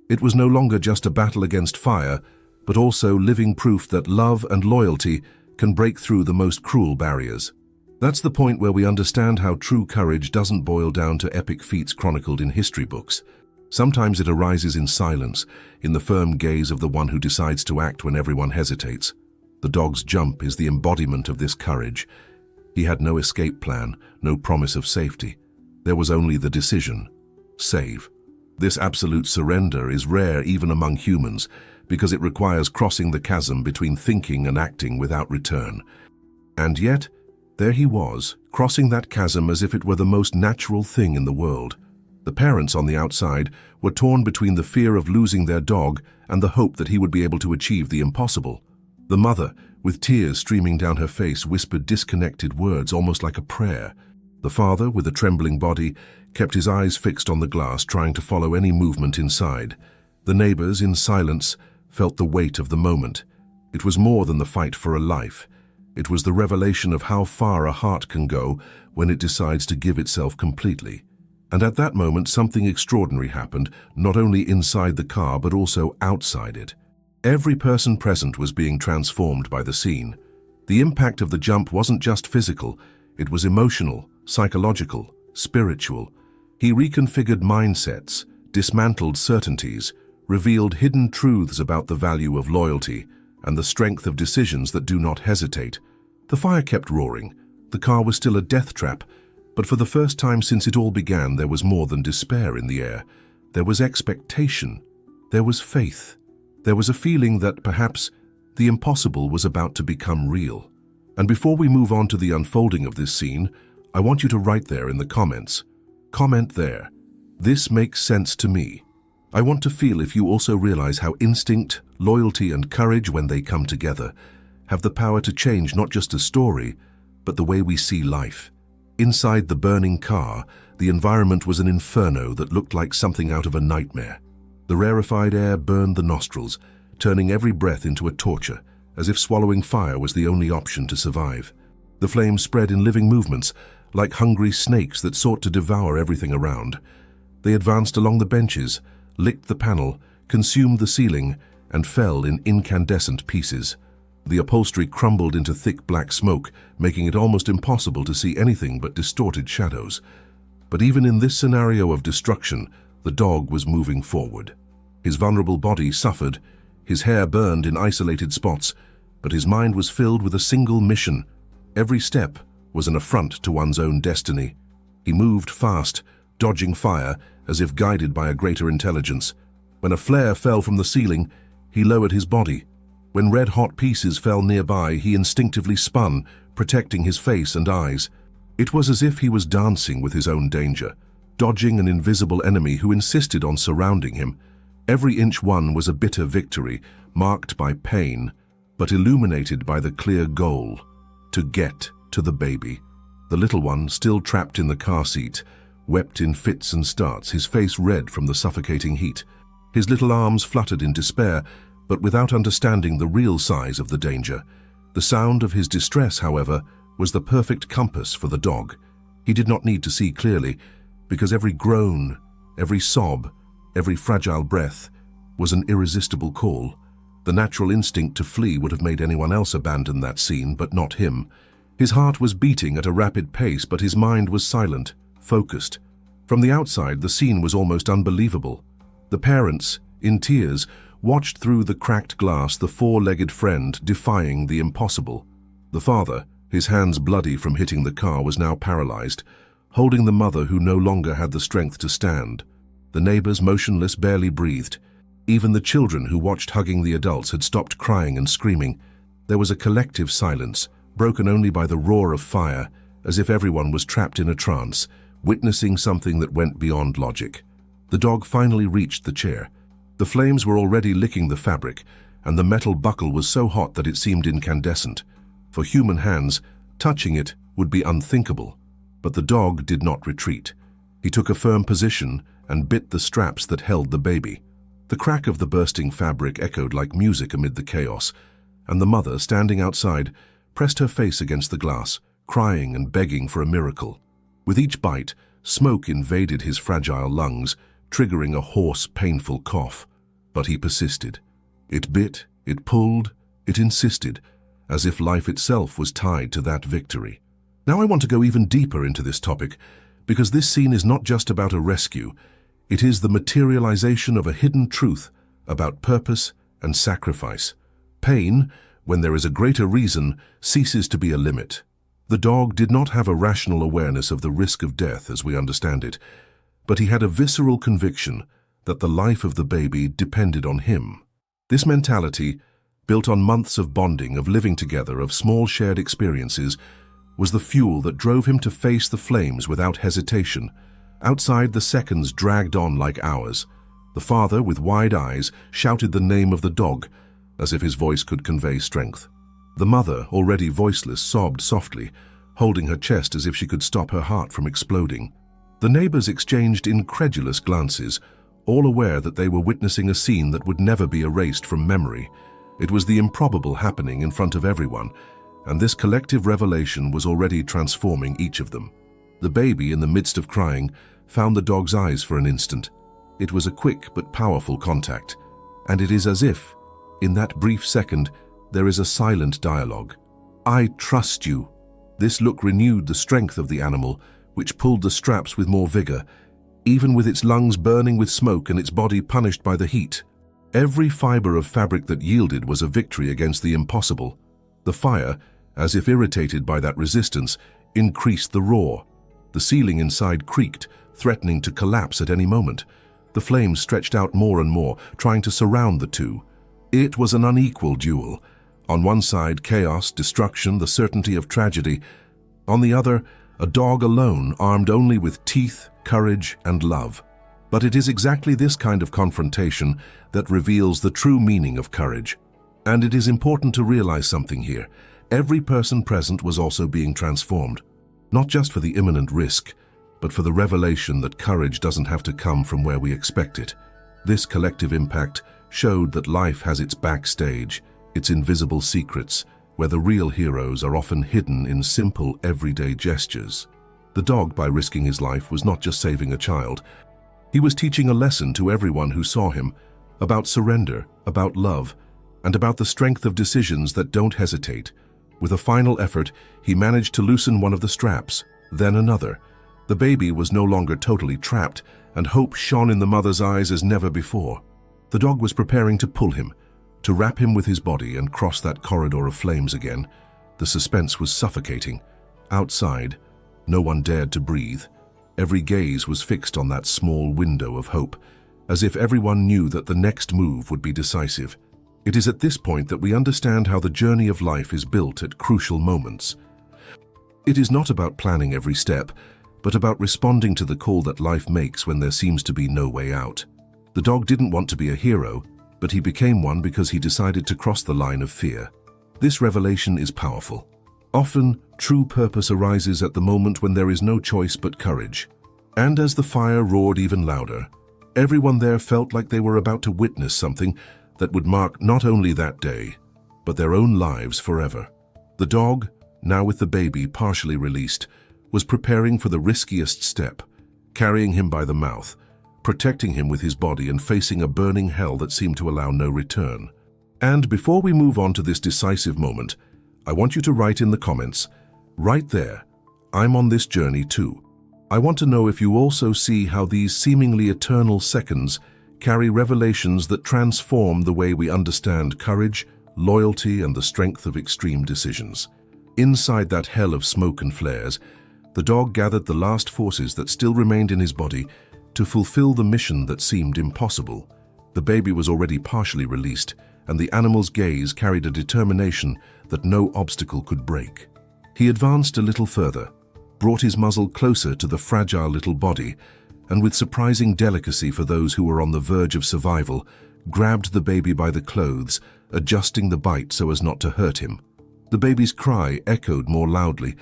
Speaker 1: It was no longer just a battle against fire, but also living proof that love and loyalty can break through the most cruel barriers. That's the point where we understand how true courage doesn't boil down to epic feats chronicled in history books. Sometimes it arises in silence, in the firm gaze of the one who decides to act when everyone hesitates. The dog's jump is the embodiment of this courage. He had no escape plan, no promise of safety. There was only the decision: save. This absolute surrender is rare even among humans, because it requires crossing the chasm between thinking and acting without return. And yet, there he was, crossing that chasm as if it were the most natural thing in the world. The parents on the outside were torn between the fear of losing their dog and the hope that he would be able to achieve the impossible. The mother, with tears streaming down her face, whispered disconnected words almost like a prayer. The father, with a trembling body, kept his eyes fixed on the glass, trying to follow any movement inside. The neighbors, in silence, felt the weight of the moment. It was more than the fight for a life. It was the revelation of how far a heart can go when it decides to give itself completely. And at that moment, something extraordinary happened, not only inside the car but also outside it. Every person present was being transformed by the scene. The impact of the jump wasn't just physical, it was emotional, psychological, spiritual. He reconfigured mindsets, dismantled certainties, revealed hidden truths about the value of loyalty and the strength of decisions that do not hesitate. The fire kept roaring. The car was still a death trap, but for the first time since it all began, there was more than despair in the air. There was expectation. There was faith. There was a feeling that perhaps the impossible was about to become real. And before we move on to the unfolding of this scene, I want you to write there in the comments. Comment there: "This makes sense to me." I want to feel if you also realize how instinct, loyalty, and courage, when they come together, have the power to change not just a story, but the way we see life. Inside the burning car, the environment was an inferno that looked like something out of a nightmare. The rarefied air burned the nostrils, turning every breath into a torture, as if swallowing fire was the only option to survive. The flames spread in living movements, like hungry snakes that sought to devour everything around. They advanced along the benches, licked the panel, consumed the ceiling, and fell in incandescent pieces. The upholstery crumbled into thick black smoke, making it almost impossible to see anything but distorted shadows. But even in this scenario of destruction, the dog was moving forward. His vulnerable body suffered, his hair burned in isolated spots, but his mind was filled with a single mission. Every step was an affront to one's own destiny. He moved fast, dodging fire, as if guided by a greater intelligence. When a flare fell from the ceiling, he lowered his body. When red-hot pieces fell nearby, he instinctively spun, protecting his face and eyes. It was as if he was dancing with his own danger, dodging an invisible enemy who insisted on surrounding him. Every inch won was a bitter victory, marked by pain, but illuminated by the clear goal: to get to the baby. The little one, still trapped in the car seat, wept in fits and starts, his face red from the suffocating heat. His little arms fluttered in despair, but without understanding the real size of the danger. The sound of his distress, however, was the perfect compass for the dog. He did not need to see clearly, because every groan, every sob, every fragile breath was an irresistible call. The natural instinct to flee would have made anyone else abandon that scene, but not him. His heart was beating at a rapid pace, but his mind was silent, focused. From the outside, the scene was almost unbelievable. The parents, in tears, watched through the cracked glass the four-legged friend defying the impossible. The father, His hands bloody from hitting the car, was now paralyzed, holding the mother who no longer had the strength to stand. The neighbors, motionless, barely breathed. Even the children who watched hugging the adults had stopped crying and screaming. There was a collective silence, broken only by the roar of fire, as if everyone was trapped in a trance, witnessing something that went beyond logic. The dog finally reached the chair. The flames were already licking the fabric, and the metal buckle was so hot that it seemed incandescent. For human hands, touching it would be unthinkable. But the dog did not retreat. He took a firm position and bit the straps that held the baby. The crack of the bursting fabric echoed like music amid the chaos, and the mother, standing outside, pressed her face against the glass, crying and begging for a miracle. With each bite, smoke invaded his fragile lungs, triggering a hoarse, painful cough. But he persisted. It bit, it pulled, it insisted, as if life itself was tied to that victory. Now I want to go even deeper into this topic, because this scene is not just about a rescue. It is the materialization of a hidden truth about purpose and sacrifice. Pain, when there is a greater reason, ceases to be a limit. The dog did not have a rational awareness of the risk of death as we understand it, but he had a visceral conviction that the life of the baby depended on him. This mentality, built on months of bonding, of living together, of small shared experiences, was the fuel that drove him to face the flames without hesitation. Outside, the seconds dragged on like hours. The father, with wide eyes, shouted the name of the dog, as if his voice could convey strength. The mother, already voiceless, sobbed softly, holding her chest as if she could stop her heart from exploding. The neighbors exchanged incredulous glances, all aware that they were witnessing a scene that would never be erased from memory. It was the improbable happening in front of everyone, and this collective revelation was already transforming each of them. The baby, in the midst of crying, found the dog's eyes for an instant. It was a quick but powerful contact, and it is as if, in that brief second, there is a silent dialogue. "I trust you." This look renewed the strength of the animal, which pulled the straps with more vigor, even with its lungs burning with smoke and its body punished by the heat. Every fiber of fabric that yielded was a victory against the impossible. The fire, as if irritated by that resistance, increased the roar. The ceiling inside creaked, threatening to collapse at any moment. The flames stretched out more and more, trying to surround the two. It was an unequal duel. On one side, chaos, destruction, the certainty of tragedy. On the other, a dog alone, armed only with teeth, courage, and love. But it is exactly this kind of confrontation that reveals the true meaning of courage. And it is important to realize something here. Every person present was also being transformed, not just for the imminent risk, but for the revelation that courage doesn't have to come from where we expect it. This collective impact showed that life has its backstage, its invisible secrets, where the real heroes are often hidden in simple, everyday gestures. The dog, by risking his life, was not just saving a child. He was teaching a lesson to everyone who saw him, about surrender, about love, and about the strength of decisions that don't hesitate. With a final effort, he managed to loosen one of the straps, then another. The baby was no longer totally trapped, and hope shone in the mother's eyes as never before. The dog was preparing to pull him, to wrap him with his body and cross that corridor of flames again. The suspense was suffocating. Outside, no one dared to breathe. Every gaze was fixed on that small window of hope, as if everyone knew that the next move would be decisive. It is at this point that we understand how the journey of life is built at crucial moments. It is not about planning every step, but about responding to the call that life makes when there seems to be no way out. The dog didn't want to be a hero, but he became one because he decided to cross the line of fear. This revelation is powerful. Often, true purpose arises at the moment when there is no choice but courage. And as the fire roared even louder, everyone there felt like they were about to witness something that would mark not only that day, but their own lives forever. The dog, now with the baby partially released, was preparing for the riskiest step, carrying him by the mouth, protecting him with his body and facing a burning hell that seemed to allow no return. And before we move on to this decisive moment, I want you to write in the comments, right there, "I'm on this journey too." I want to know if you also see how these seemingly eternal seconds carry revelations that transform the way we understand courage, loyalty, and the strength of extreme decisions. Inside that hell of smoke and flares, the dog gathered the last forces that still remained in his body to fulfill the mission that seemed impossible. The baby was already partially released, and the animal's gaze carried a determination that no obstacle could break. He advanced a little further, brought his muzzle closer to the fragile little body, and with surprising delicacy for those who were on the verge of survival, grabbed the baby by the clothes, adjusting the bite so as not to hurt him. The baby's cry echoed more loudly,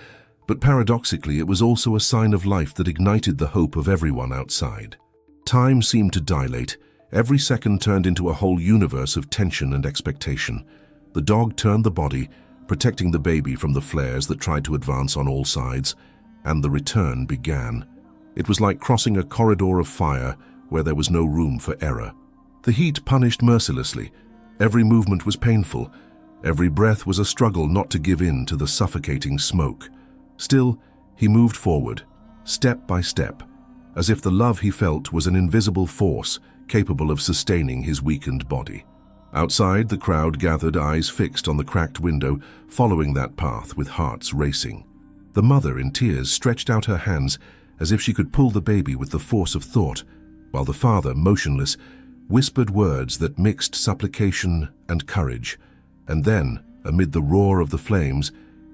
Speaker 1: but paradoxically it was also a sign of life that ignited the hope of everyone outside. Time seemed to dilate. Every second turned into a whole universe of tension and expectation. The dog turned the body, protecting the baby from the flares that tried to advance on all sides, and the return began. It was like crossing a corridor of fire where there was no room for error. The heat punished mercilessly. Every movement was painful. Every breath was a struggle not to give in to the suffocating smoke. Still, he moved forward, step by step, as if the love he felt was an invisible force capable of sustaining his weakened body. Outside, the crowd gathered, eyes fixed on the cracked window, following that path with hearts racing. The mother, in tears, stretched out her hands as if she could pull the baby with the force of thought, while the father, motionless, whispered words that mixed supplication and courage. And then, amid the roar of the flames,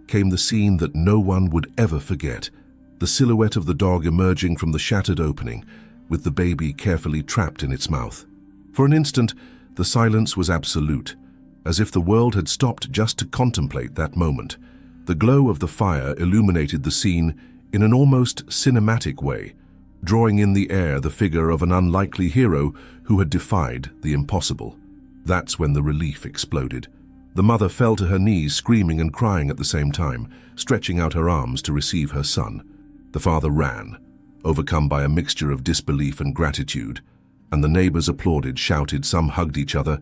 Speaker 1: came the scene that no one would ever forget, the silhouette of the dog emerging from the shattered opening, with the baby carefully trapped in its mouth. For an instant, the silence was absolute, as if the world had stopped just to contemplate that moment. The glow of the fire illuminated the scene in an almost cinematic way, drawing in the air the figure of an unlikely hero who had defied the impossible. That's when the relief exploded. The mother fell to her knees, screaming and crying at the same time, stretching out her arms to receive her son. The father ran, overcome by a mixture of disbelief and gratitude, and the neighbors applauded, shouted, some hugged each other,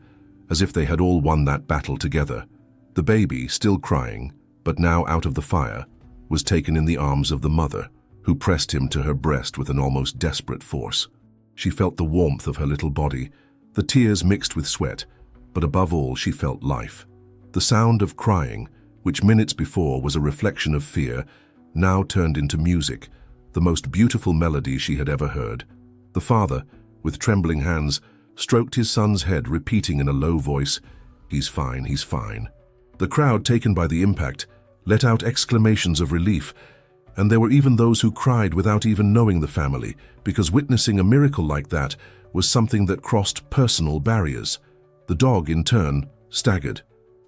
Speaker 1: as if they had all won that battle together. The baby, still crying, but now out of the fire, was taken in the arms of the mother, who pressed him to her breast with an almost desperate force. She felt the warmth of her little body, the tears mixed with sweat, but above all she felt life. The sound of crying, which minutes before was a reflection of fear, now turned into music, the most beautiful melody she had ever heard. The father, with trembling hands, stroked his son's head, repeating in a low voice, "He's fine, he's fine." The crowd, taken by the impact, let out exclamations of relief, and there were even those who cried without even knowing the family, because witnessing a miracle like that was something that crossed personal barriers. The dog, in turn, staggered,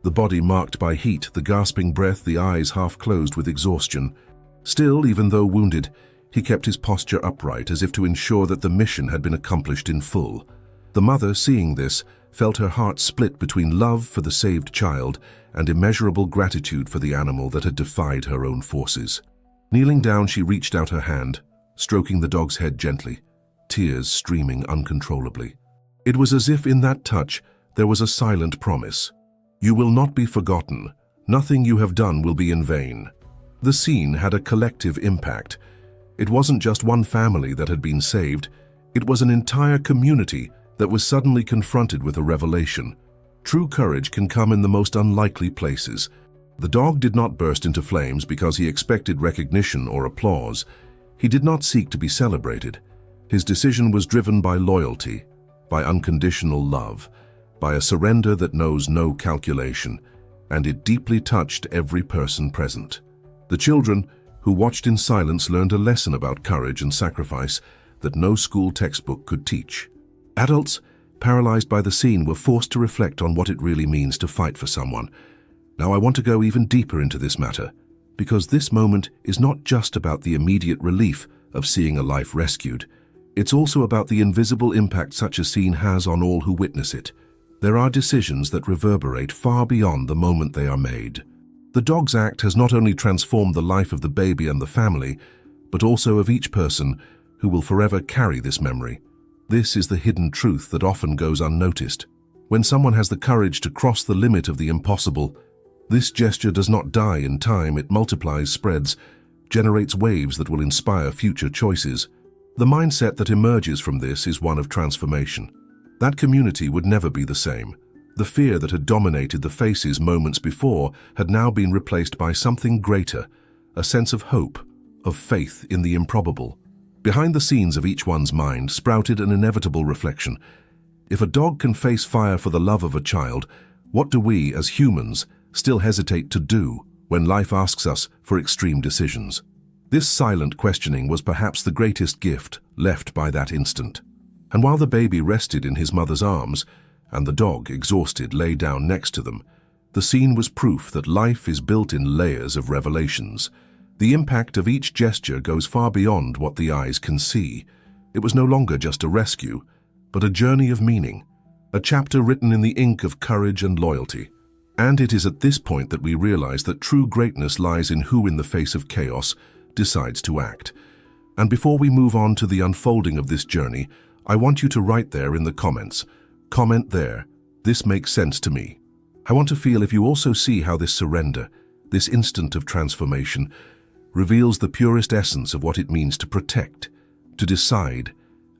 Speaker 1: the body marked by heat, the gasping breath, the eyes half closed with exhaustion. Still, even though wounded, he kept his posture upright, as if to ensure that the mission had been accomplished in full. The mother, seeing this, felt her heart split between love for the saved child and immeasurable gratitude for the animal that had defied her own forces. Kneeling down, she reached out her hand, stroking the dog's head gently, tears streaming uncontrollably. It was as if in that touch there was a silent promise. "You will not be forgotten. Nothing you have done will be in vain." The scene had a collective impact. It wasn't just one family that had been saved. It was an entire community that was suddenly confronted with a revelation. True courage can come in the most unlikely places. The dog did not burst into flames because he expected recognition or applause. He did not seek to be celebrated. His decision was driven by loyalty, by unconditional love, by a surrender that knows no calculation, and it deeply touched every person present. The children, who watched in silence, learned a lesson about courage and sacrifice that no school textbook could teach. Adults, paralyzed by the scene, were forced to reflect on what it really means to fight for someone. Now I want to go even deeper into this matter, because this moment is not just about the immediate relief of seeing a life rescued. It's also about the invisible impact such a scene has on all who witness it. There are decisions that reverberate far beyond the moment they are made. The dog's act has not only transformed the life of the baby and the family, but also of each person who will forever carry this memory. This is the hidden truth that often goes unnoticed. When someone has the courage to cross the limit of the impossible, this gesture does not die in time. It multiplies, spreads, generates waves that will inspire future choices. The mindset that emerges from this is one of transformation. That community would never be the same. The fear that had dominated the faces moments before had now been replaced by something greater, a sense of hope, of faith in the improbable. Behind the scenes of each one's mind sprouted an inevitable reflection. If a dog can face fire for the love of a child, what do we, as humans, still hesitate to do when life asks us for extreme decisions? This silent questioning was perhaps the greatest gift left by that instant. And while the baby rested in his mother's arms, and the dog, exhausted, lay down next to them, the scene was proof that life is built in layers of revelations. The impact of each gesture goes far beyond what the eyes can see. It was no longer just a rescue, but a journey of meaning, a chapter written in the ink of courage and loyalty. And it is at this point that we realize that true greatness lies in who, in the face of chaos, decides to act. And before we move on to the unfolding of this journey, I want you to write there in the comments. Comment there, "This makes sense to me." I want to feel if you also see how this surrender, this instant of transformation, reveals the purest essence of what it means to protect, to decide,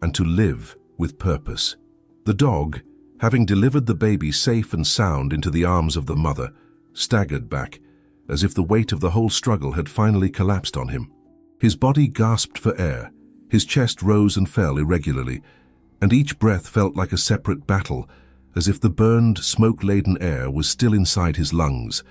Speaker 1: and to live with purpose. The dog, having delivered the baby safe and sound into the arms of the mother, staggered back, as if the weight of the whole struggle had finally collapsed on him. His body gasped for air, his chest rose and fell irregularly, and each breath felt like a separate battle, as if the burned, smoke-laden air was still inside his lungs.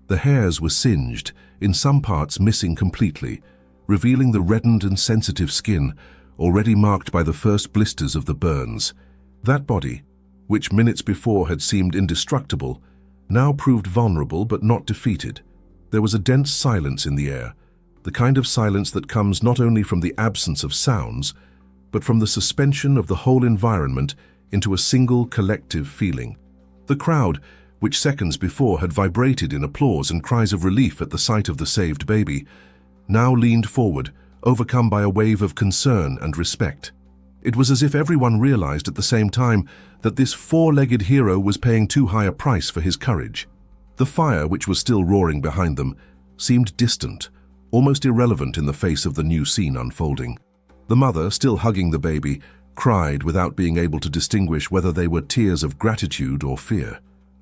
Speaker 1: The hairs were singed, in some parts missing completely, revealing the reddened and sensitive skin, already marked by the first blisters of the burns. That body, which minutes before had seemed indestructible, now proved vulnerable but not defeated. There was a dense silence in the air, the kind of silence that comes not only from the absence of sounds, but from the suspension of the whole environment into a single collective feeling. The crowd, which seconds before had vibrated in applause and cries of relief at the sight of the saved baby, now leaned forward, overcome by a wave of concern and respect. It was as if everyone realized at the same time that this four-legged hero was paying too high a price for his courage. The fire, which was still roaring behind them, seemed distant, almost irrelevant in the face of the new scene unfolding. The mother, still hugging the baby, cried without being able to distinguish whether they were tears of gratitude or fear.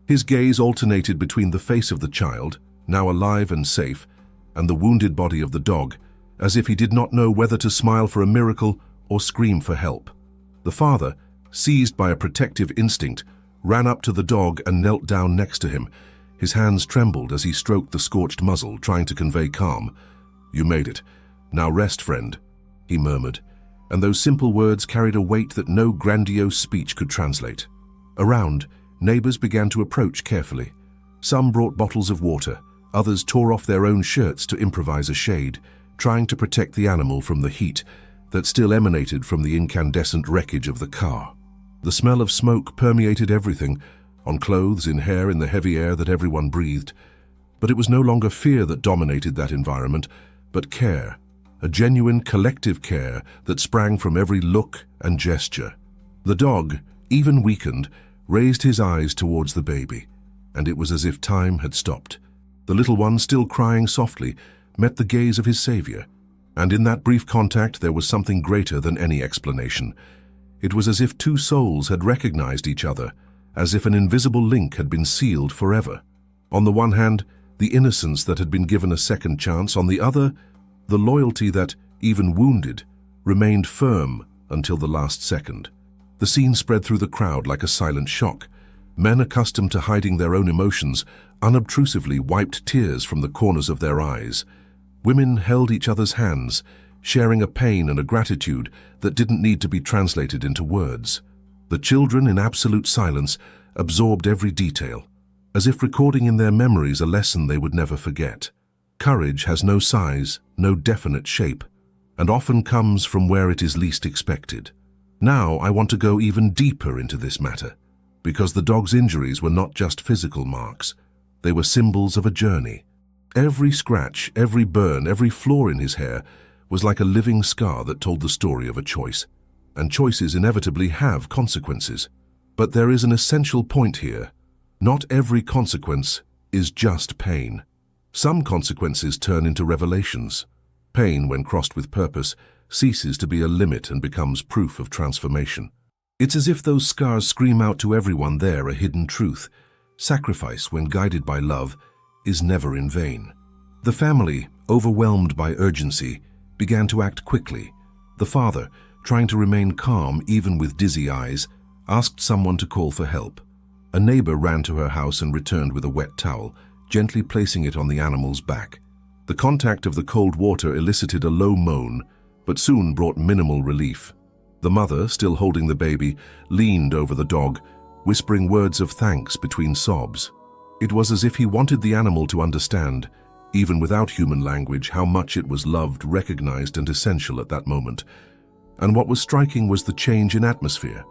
Speaker 1: His gaze alternated between the face of the child, now alive and safe, and the wounded body of the dog, as if he did not know whether to smile for a miracle or scream for help. The father, seized by a protective instinct, ran up to the dog and knelt down next to him. His hands trembled as he stroked the scorched muzzle, trying to convey calm. "You made it. Now rest, friend," he murmured, and those simple words carried a weight that no grandiose speech could translate. Around, neighbors began to approach carefully. Some brought bottles of water, others tore off their own shirts to improvise a shade, trying to protect the animal from the heat that still emanated from the incandescent wreckage of the car. The smell of smoke permeated everything, on clothes, in hair, in the heavy air that everyone breathed. But it was no longer fear that dominated that environment, but care, a genuine collective care that sprang from every look and gesture. The dog, even weakened, raised his eyes towards the baby, and it was as if time had stopped. The little one, still crying softly, met the gaze of his savior, and in that brief contact there was something greater than any explanation. It was as if two souls had recognized each other, as if an invisible link had been sealed forever. On the one hand, the innocence that had been given a second chance; on the other, the loyalty that, even wounded, remained firm until the last second. The scene spread through the crowd like a silent shock. Men accustomed to hiding their own emotions unobtrusively wiped tears from the corners of their eyes. Women held each other's hands, sharing a pain and a gratitude that didn't need to be translated into words. The children, in absolute silence, absorbed every detail, as if recording in their memories a lesson they would never forget. Courage has no size, no definite shape, and often comes from where it is least expected. Now I want to go even deeper into this matter, because the dog's injuries were not just physical marks. They were symbols of a journey. Every scratch, every burn, every flaw in his hair was like a living scar that told the story of a choice. And choices inevitably have consequences. But there is an essential point here. Not every consequence is just pain. Some consequences turn into revelations. Pain, when crossed with purpose, ceases to be a limit and becomes proof of transformation. It's as if those scars scream out to everyone there a hidden truth. Sacrifice, when guided by love, is never in vain. The family, overwhelmed by urgency, began to act quickly. The father, trying to remain calm even with dizzy eyes, asked someone to call for help. A neighbor ran to her house and returned with a wet towel, gently placing it on the animal's back. The contact of the cold water elicited a low moan, but soon brought minimal relief. The mother, still holding the baby, leaned over the dog, whispering words of thanks between sobs. It was as if he wanted the animal to understand, even without human language, how much it was loved, recognized, and essential at that moment. And what was striking was the change in atmosphere.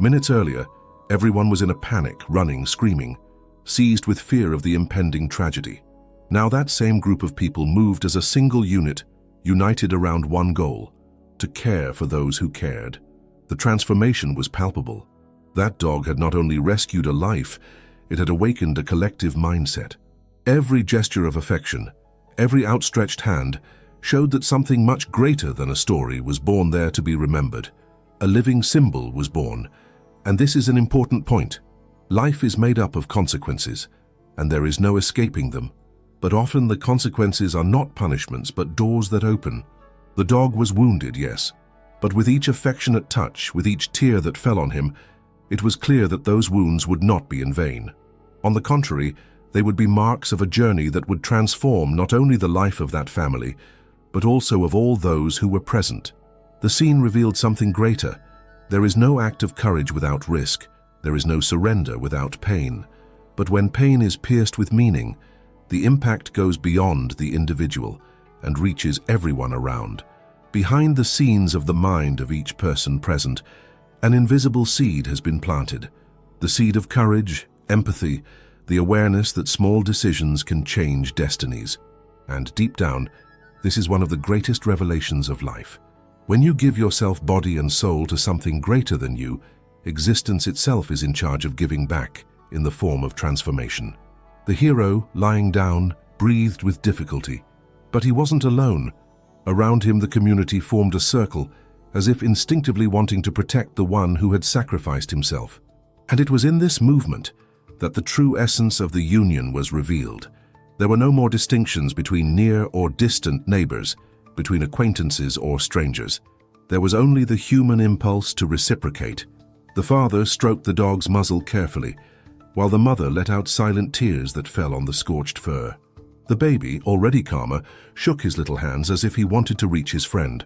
Speaker 1: Minutes earlier, everyone was in a panic, running, screaming, seized with fear of the impending tragedy. Now that same group of people moved as a single unit, united around one goal: to care for those who cared. The transformation was palpable. That dog had not only rescued a life, it had awakened a collective mindset. Every gesture of affection, every outstretched hand, showed that something much greater than a story was born there to be remembered. A living symbol was born, and this is an important point. Life is made up of consequences, and there is no escaping them. But often the consequences are not punishments, but doors that open. The dog was wounded, yes, but with each affectionate touch, with each tear that fell on him, it was clear that those wounds would not be in vain. On the contrary, they would be marks of a journey that would transform not only the life of that family, but also of all those who were present. The scene revealed something greater. There is no act of courage without risk. There is no surrender without pain. But when pain is pierced with meaning, the impact goes beyond the individual and reaches everyone around. Behind the scenes of the mind of each person present, an invisible seed has been planted. The seed of courage, empathy, the awareness that small decisions can change destinies. And deep down, this is one of the greatest revelations of life. When you give yourself body and soul to something greater than you, existence itself is in charge of giving back in the form of transformation. The hero, lying down, breathed with difficulty. But he wasn't alone. Around him the community formed a circle, as if instinctively wanting to protect the one who had sacrificed himself. And it was in this movement that the true essence of the union was revealed. There were no more distinctions between near or distant neighbors, between acquaintances or strangers. There was only the human impulse to reciprocate. The father stroked the dog's muzzle carefully, while the mother let out silent tears that fell on the scorched fur. The baby, already calmer, shook his little hands as if he wanted to reach his friend.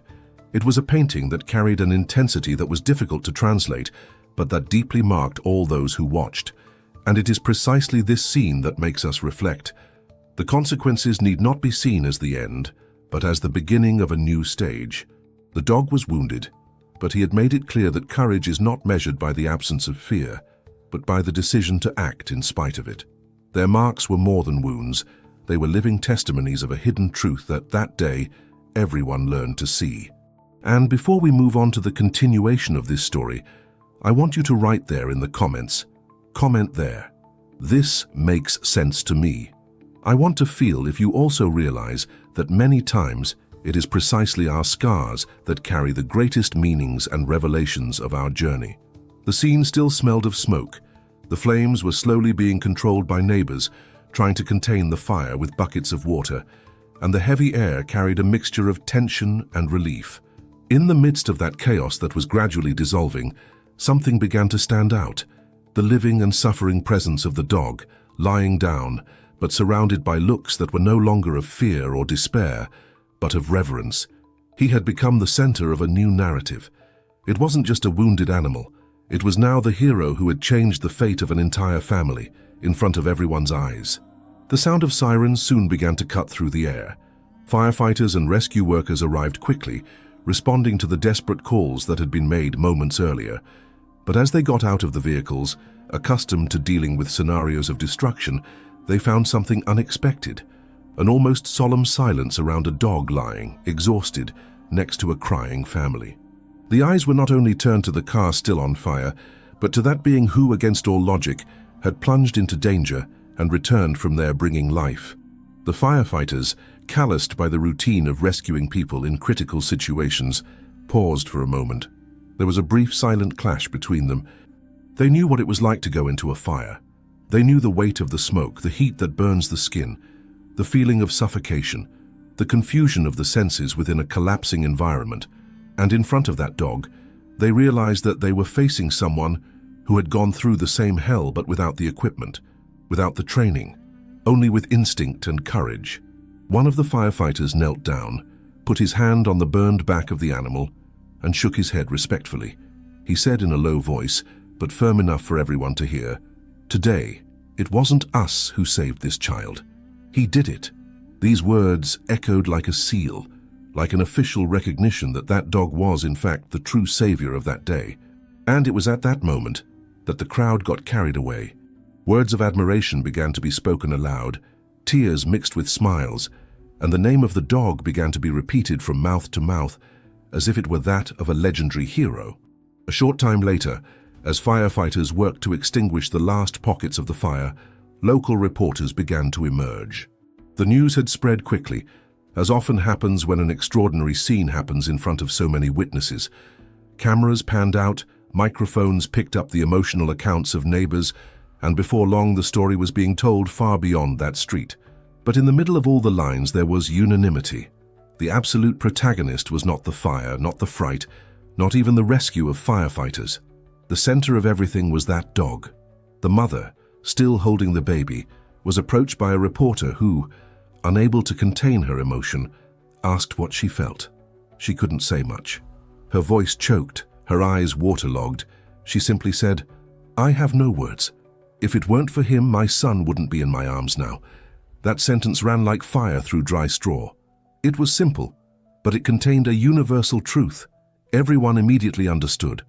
Speaker 1: It was a painting that carried an intensity that was difficult to translate, but that deeply marked all those who watched. And it is precisely this scene that makes us reflect. The consequences need not be seen as the end, but as the beginning of a new stage. The dog was wounded, but he had made it clear that courage is not measured by the absence of fear, but by the decision to act in spite of it. Their marks were more than wounds. They were living testimonies of a hidden truth that day everyone learned to see. And before we move on to the continuation of this story, I want you to write there in the comments. Comment there. This makes sense to me. I want to feel if you also realize that many times it is precisely our scars that carry the greatest meanings and revelations of our journey. The scene still smelled of smoke. The flames were slowly being controlled by neighbors, trying to contain the fire with buckets of water, and the heavy air carried a mixture of tension and relief. In the midst of that chaos that was gradually dissolving, something began to stand out: the living and suffering presence of the dog, lying down, but surrounded by looks that were no longer of fear or despair, but of reverence. He had become the center of a new narrative. It wasn't just a wounded animal. It was now the hero who had changed the fate of an entire family, in front of everyone's eyes. The sound of sirens soon began to cut through the air. Firefighters and rescue workers arrived quickly, responding to the desperate calls that had been made moments earlier. But as they got out of the vehicles, accustomed to dealing with scenarios of destruction, they found something unexpected: an almost solemn silence around a dog lying, exhausted, next to a crying family. The eyes were not only turned to the car still on fire, but to that being who, against all logic, had plunged into danger and returned from there bringing life. The firefighters, calloused by the routine of rescuing people in critical situations, paused for a moment. There was a brief silent clash between them. They knew what it was like to go into a fire. They knew the weight of the smoke, the heat that burns the skin, the feeling of suffocation, the confusion of the senses within a collapsing environment. And in front of that dog, they realized that they were facing someone who had gone through the same hell but without the equipment, without the training, only with instinct and courage. One of the firefighters knelt down, put his hand on the burned back of the animal, and shook his head respectfully. He said in a low voice, but firm enough for everyone to hear, "Today, it wasn't us who saved this child. He did it." These words echoed like a seal, like an official recognition that that dog was, in fact, the true savior of that day. And it was at that moment that the crowd got carried away. Words of admiration began to be spoken aloud, tears mixed with smiles, and the name of the dog began to be repeated from mouth to mouth, as if it were that of a legendary hero. A short time later, as firefighters worked to extinguish the last pockets of the fire, local reporters began to emerge. The news had spread quickly, as often happens when an extraordinary scene happens in front of so many witnesses. Cameras panned out, microphones picked up the emotional accounts of neighbors, and before long the story was being told far beyond that street. But in the middle of all the lines there was unanimity. The absolute protagonist was not the fire, not the fright, not even the rescue of firefighters. The center of everything was that dog. The mother, still holding the baby, was approached by a reporter who, unable to contain her emotion, asked what she felt. She couldn't say much. Her voice choked, her eyes waterlogged. She simply said, "I have no words. If it weren't for him, my son wouldn't be in my arms now." That sentence ran like fire through dry straw. It was simple, but it contained a universal truth. Everyone immediately understood.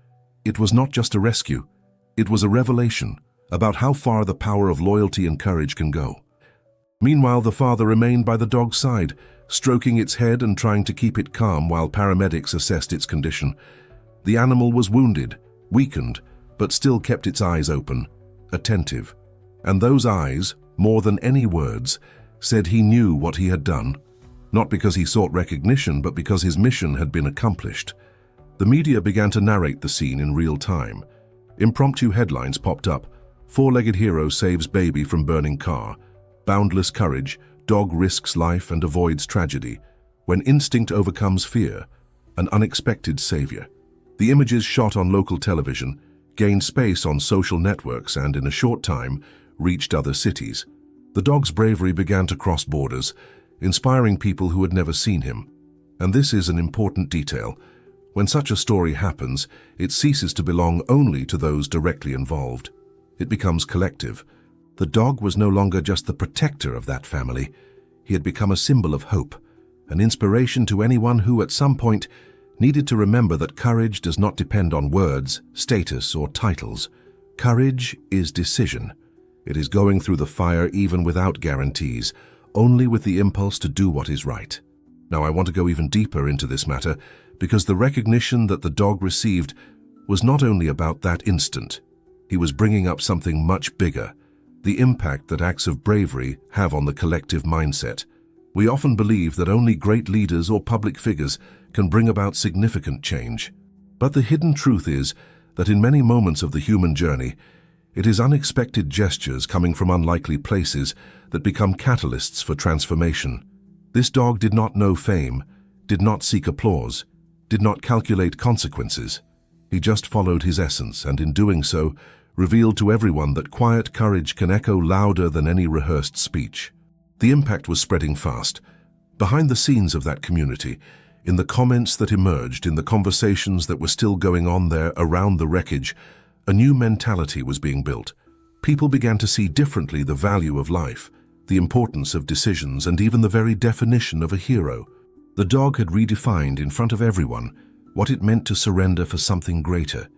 Speaker 1: It was not just a rescue. It was a revelation about how far the power of loyalty and courage can go. Meanwhile, the father remained by the dog's side, stroking its head and trying to keep it calm while paramedics assessed its condition. The animal was wounded, weakened, but still kept its eyes open, attentive. And those eyes, more than any words, said he knew what he had done, not because he sought recognition, but because his mission had been accomplished. The media began to narrate the scene in real time. Impromptu headlines popped up: "Four-legged hero saves baby from burning car," "Boundless courage, dog risks life and avoids tragedy," "When instinct overcomes fear, an unexpected savior." The images shot on local television gained space on social networks and, in a short time, reached other cities. The dog's bravery began to cross borders, inspiring people who had never seen him. And this is an important detail. When such a story happens, it ceases to belong only to those directly involved. It becomes collective. The dog was no longer just the protector of that family. He had become a symbol of hope, an inspiration to anyone who, at some point, needed to remember that courage does not depend on words, status, or titles. Courage is decision. It is going through the fire even without guarantees, only with the impulse to do what is right. Now, I want to go even deeper into this matter, because the recognition that the dog received was not only about that instant. He was bringing up something much bigger: the impact that acts of bravery have on the collective mindset. We often believe that only great leaders or public figures can bring about significant change. But the hidden truth is that in many moments of the human journey, it is unexpected gestures coming from unlikely places that become catalysts for transformation. This dog did not know fame, did not seek applause, did not calculate consequences. He just followed his essence, and in doing so, revealed to everyone that quiet courage can echo louder than any rehearsed speech. The impact was spreading fast. Behind the scenes of that community, in the comments that emerged, in the conversations that were still going on there around the wreckage, a new mentality was being built. People began to see differently the value of life, the importance of decisions, and even the very definition of a hero. The dog had redefined in front of everyone what it meant to surrender for something greater.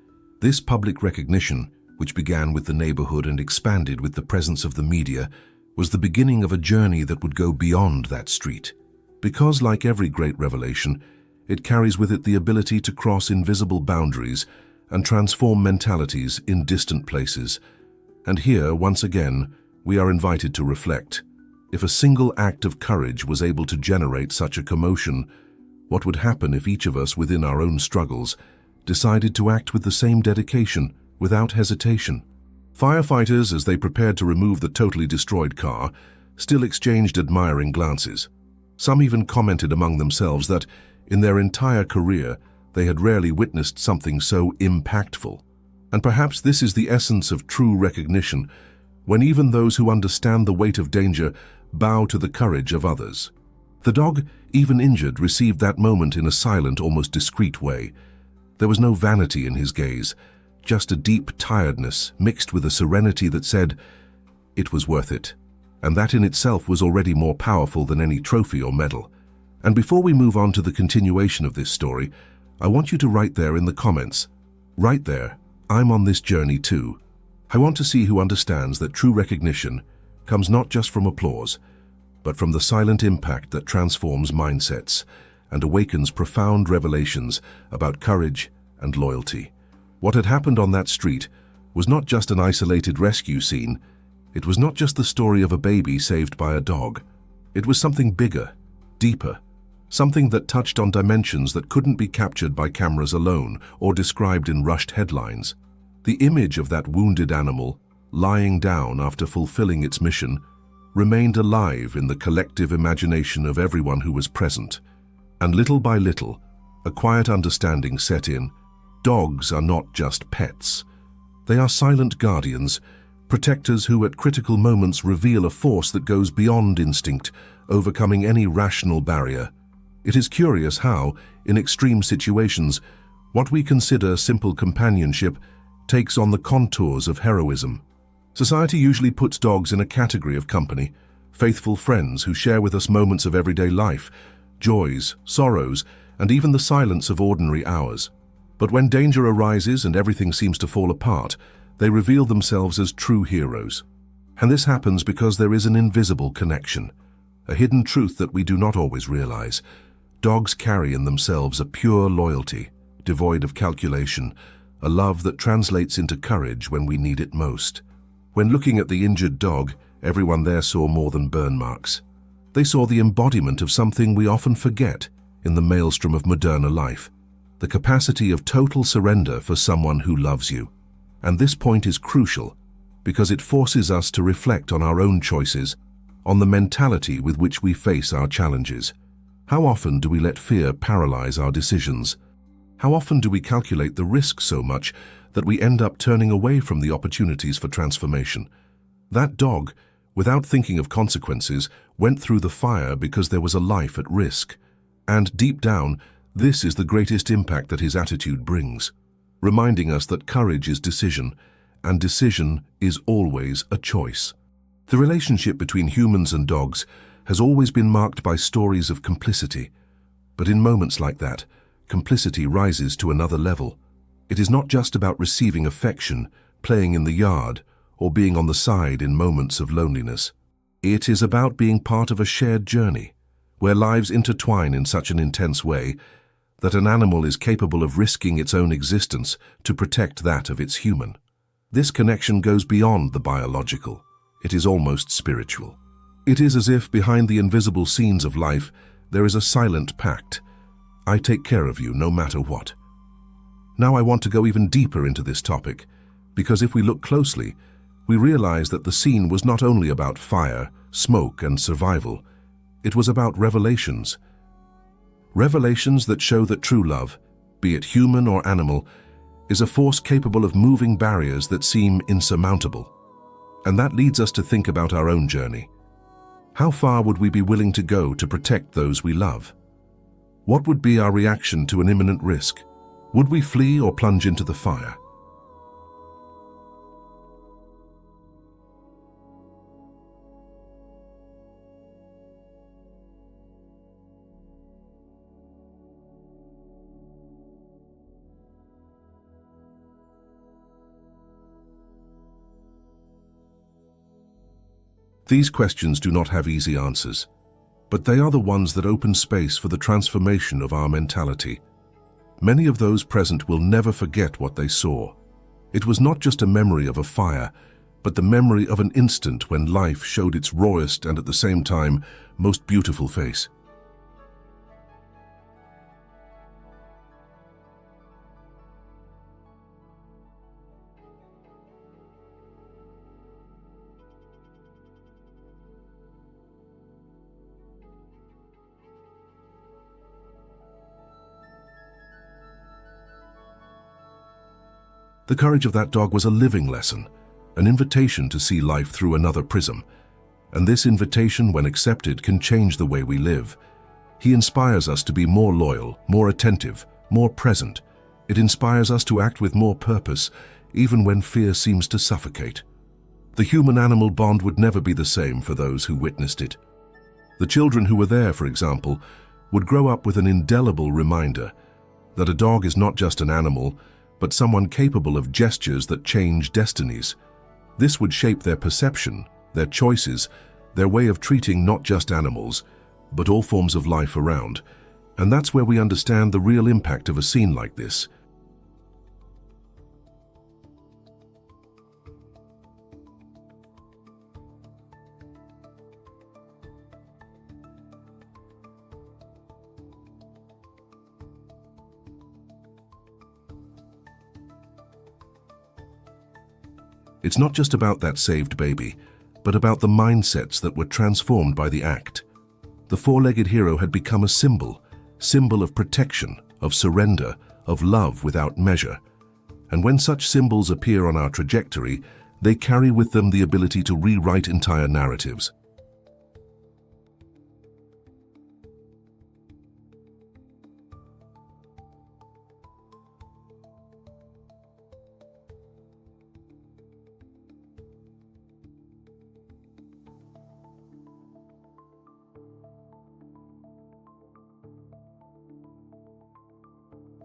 Speaker 1: This public recognition, which began with the neighborhood and expanded with the presence of the media, was the beginning of a journey that would go beyond that street. Because, like every great revelation, it carries with it the ability to cross invisible boundaries and transform mentalities in distant places. And here, once again, we are invited to reflect. If a single act of courage was able to generate such a commotion, what would happen if each of us within our own struggles decided to act with the same dedication, without hesitation. Firefighters, as they prepared to remove the totally destroyed car, still exchanged admiring glances. Some even commented among themselves that, in their entire career, they had rarely witnessed something so impactful. And perhaps this is the essence of true recognition, when even those who understand the weight of danger bow to the courage of others. The dog, even injured, received that moment in a silent, almost discreet way. There was no vanity in his gaze, just a deep tiredness mixed with a serenity that said, it was worth it. And that in itself was already more powerful than any trophy or medal. And before we move on to the continuation of this story, I want you to write there in the comments, right there, I'm on this journey too. I want to see who understands that true recognition comes not just from applause, but from the silent impact that transforms mindsets and awakens profound revelations about courage and loyalty. What had happened on that street was not just an isolated rescue scene. It was not just the story of a baby saved by a dog. It was something bigger, deeper, something that touched on dimensions that couldn't be captured by cameras alone or described in rushed headlines. The image of that wounded animal, lying down after fulfilling its mission, remained alive in the collective imagination of everyone who was present. And little by little, a quiet understanding set in. Dogs are not just pets. They are silent guardians, protectors who at critical moments reveal a force that goes beyond instinct, overcoming any rational barrier. It is curious how, in extreme situations, what we consider simple companionship takes on the contours of heroism. Society usually puts dogs in a category of company, faithful friends who share with us moments of everyday life, joys, sorrows, and even the silence of ordinary hours. But when danger arises and everything seems to fall apart, they reveal themselves as true heroes. And this happens because there is an invisible connection, a hidden truth that we do not always realize. Dogs carry in themselves a pure loyalty, devoid of calculation, a love that translates into courage when we need it most. When looking at the injured dog, everyone there saw more than burn marks. They saw the embodiment of something we often forget in the maelstrom of modern life, the capacity of total surrender for someone who loves you. And this point is crucial because it forces us to reflect on our own choices, on the mentality with which we face our challenges. How often do we let fear paralyze our decisions? How often do we calculate the risk so much that we end up turning away from the opportunities for transformation? That dog, without thinking of consequences, went through the fire because there was a life at risk. And deep down, this is the greatest impact that his attitude brings, reminding us that courage is decision, and decision is always a choice. The relationship between humans and dogs has always been marked by stories of complicity. But in moments like that, complicity rises to another level. It is not just about receiving affection, playing in the yard, or being on the side in moments of loneliness. It is about being part of a shared journey, where lives intertwine in such an intense way that an animal is capable of risking its own existence to protect that of its human. This connection goes beyond the biological. It is almost spiritual. It is as if behind the invisible scenes of life there is a silent pact. I take care of you no matter what. Now I want to go even deeper into this topic, because if we look closely, we realize that the scene was not only about fire, smoke, and survival. It was about revelations. Revelations that show that true love, be it human or animal, is a force capable of moving barriers that seem insurmountable. And that leads us to think about our own journey. How far would we be willing to go to protect those we love? What would be our reaction to an imminent risk? Would we flee or plunge into the fire? These questions do not have easy answers, but they are the ones that open space for the transformation of our mentality. Many of those present will never forget what they saw. It was not just a memory of a fire, but the memory of an instant when life showed its rawest and at the same time most beautiful face. The courage of that dog was a living lesson, an invitation to see life through another prism. And this invitation, when accepted, can change the way we live. He inspires us to be more loyal, more attentive, more present. It inspires us to act with more purpose, even when fear seems to suffocate. The human-animal bond would never be the same for those who witnessed it. The children who were there, for example, would grow up with an indelible reminder that a dog is not just an animal, but someone capable of gestures that change destinies. This would shape their perception, their choices, their way of treating not just animals, but all forms of life around. And that's where we understand the real impact of a scene like this. It's not just about that saved baby, but about the mindsets that were transformed by the act. The four-legged hero had become a symbol of protection, of surrender, of love without measure. And when such symbols appear on our trajectory, they carry with them the ability to rewrite entire narratives.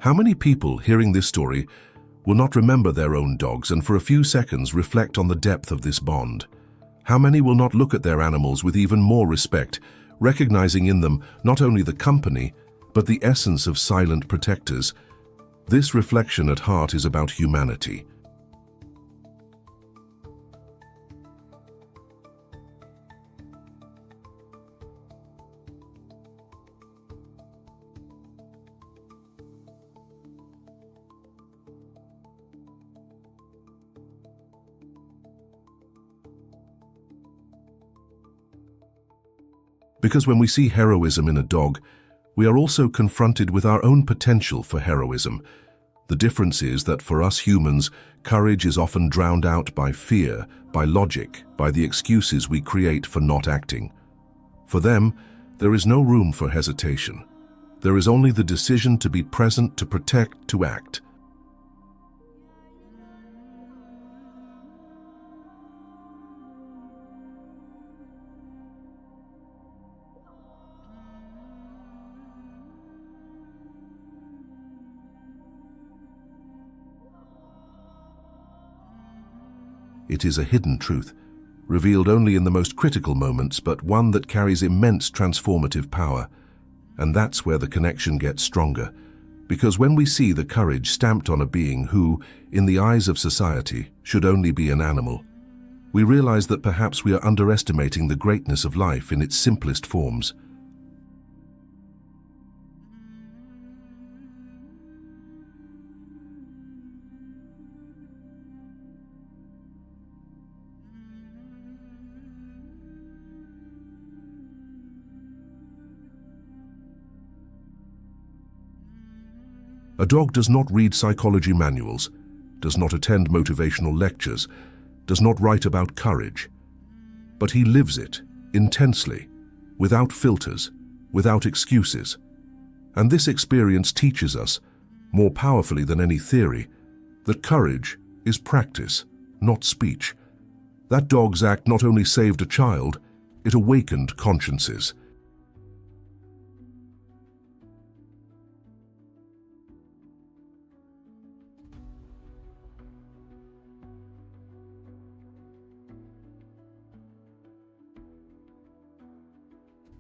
Speaker 1: How many people hearing this story will not remember their own dogs and for a few seconds reflect on the depth of this bond? How many will not look at their animals with even more respect, recognizing in them not only the company, but the essence of silent protectors? This reflection at heart is about humanity. Because when we see heroism in a dog, we are also confronted with our own potential for heroism. The difference is that for us humans, courage is often drowned out by fear, by logic, by the excuses we create for not acting. For them, there is no room for hesitation. There is only the decision to be present, to protect, to act. It is a hidden truth, revealed only in the most critical moments, but one that carries immense transformative power. And that's where the connection gets stronger. Because when we see the courage stamped on a being who, in the eyes of society, should only be an animal, we realize that perhaps we are underestimating the greatness of life in its simplest forms. A dog does not read psychology manuals, does not attend motivational lectures, does not write about courage. But he lives it, intensely, without filters, without excuses. And this experience teaches us, more powerfully than any theory, that courage is practice, not speech. That dog's act not only saved a child, it awakened consciences.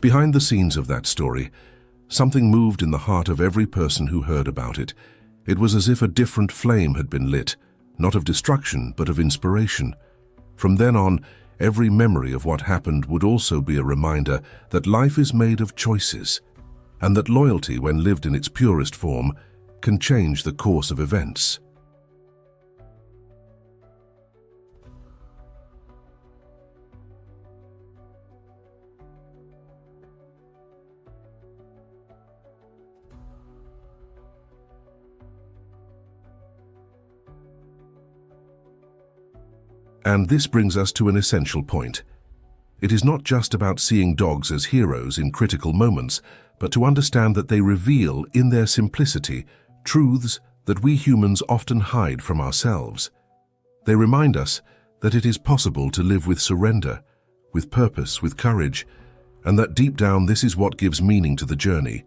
Speaker 1: Behind the scenes of that story, something moved in the heart of every person who heard about it. It was as if a different flame had been lit, not of destruction, but of inspiration. From then on, every memory of what happened would also be a reminder that life is made of choices, and that loyalty, when lived in its purest form, can change the course of events. And this brings us to an essential point. It is not just about seeing dogs as heroes in critical moments, but to understand that they reveal, in their simplicity, truths that we humans often hide from ourselves. They remind us that it is possible to live with surrender, with purpose, with courage, and that deep down this is what gives meaning to the journey.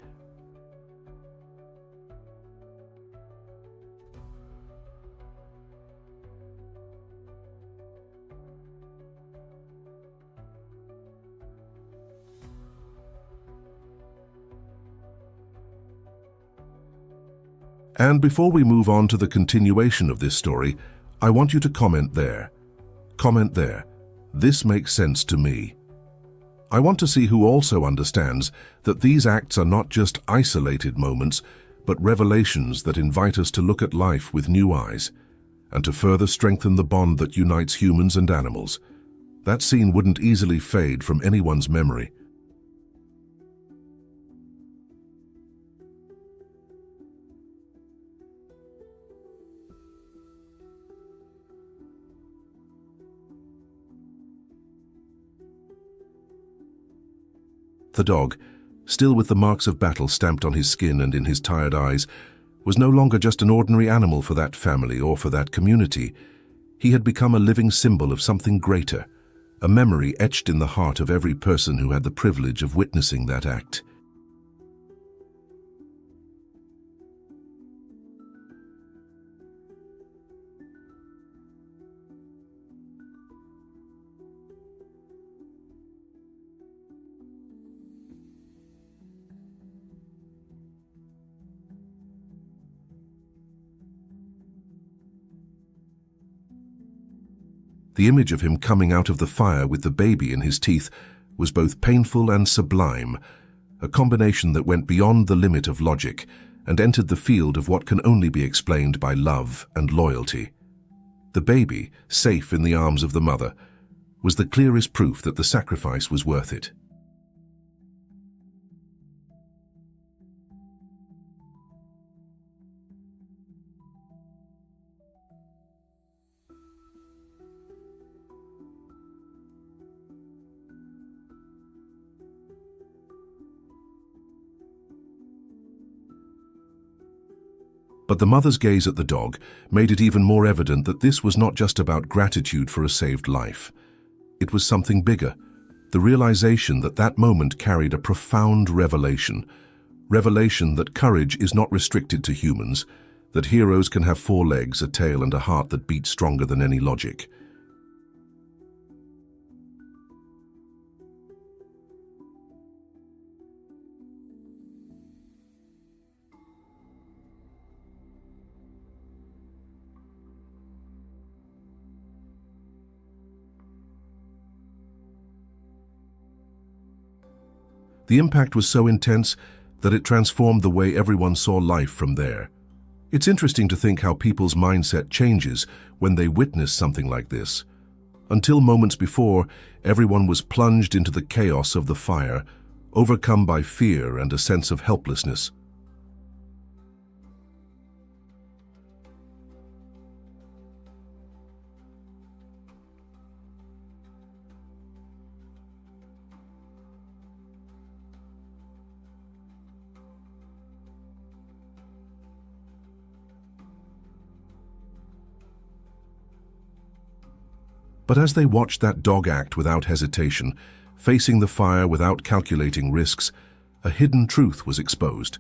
Speaker 1: And before we move on to the continuation of this story, I want you to comment there. Comment there. This makes sense to me. I want to see who also understands that these acts are not just isolated moments, but revelations that invite us to look at life with new eyes, and to further strengthen the bond that unites humans and animals. That scene wouldn't easily fade from anyone's memory. The dog, still with the marks of battle stamped on his skin and in his tired eyes, was no longer just an ordinary animal for that family or for that community. He had become a living symbol of something greater, a memory etched in the heart of every person who had the privilege of witnessing that act. The image of him coming out of the fire with the baby in his teeth was both painful and sublime, a combination that went beyond the limit of logic and entered the field of what can only be explained by love and loyalty. The baby, safe in the arms of the mother, was the clearest proof that the sacrifice was worth it. But the mother's gaze at the dog made it even more evident that this was not just about gratitude for a saved life. It was something bigger, the realization that that moment carried a profound revelation that courage is not restricted to humans, that heroes can have 4 legs, a tail, and a heart that beats stronger than any logic. The impact was so intense that it transformed the way everyone saw life from there. It's interesting to think how people's mindset changes when they witness something like this. Until moments before, everyone was plunged into the chaos of the fire, overcome by fear and a sense of helplessness. But as they watched that dog act without hesitation, facing the fire without calculating risks, a hidden truth was exposed.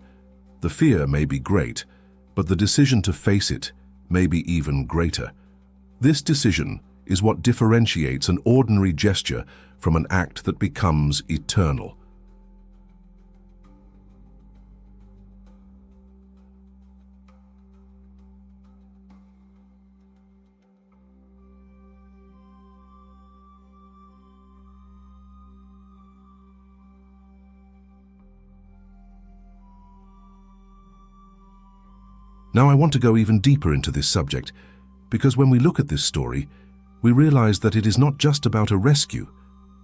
Speaker 1: The fear may be great, but the decision to face it may be even greater. This decision is what differentiates an ordinary gesture from an act that becomes eternal. Now I want to go even deeper into this subject, because when we look at this story, we realize that it is not just about a rescue,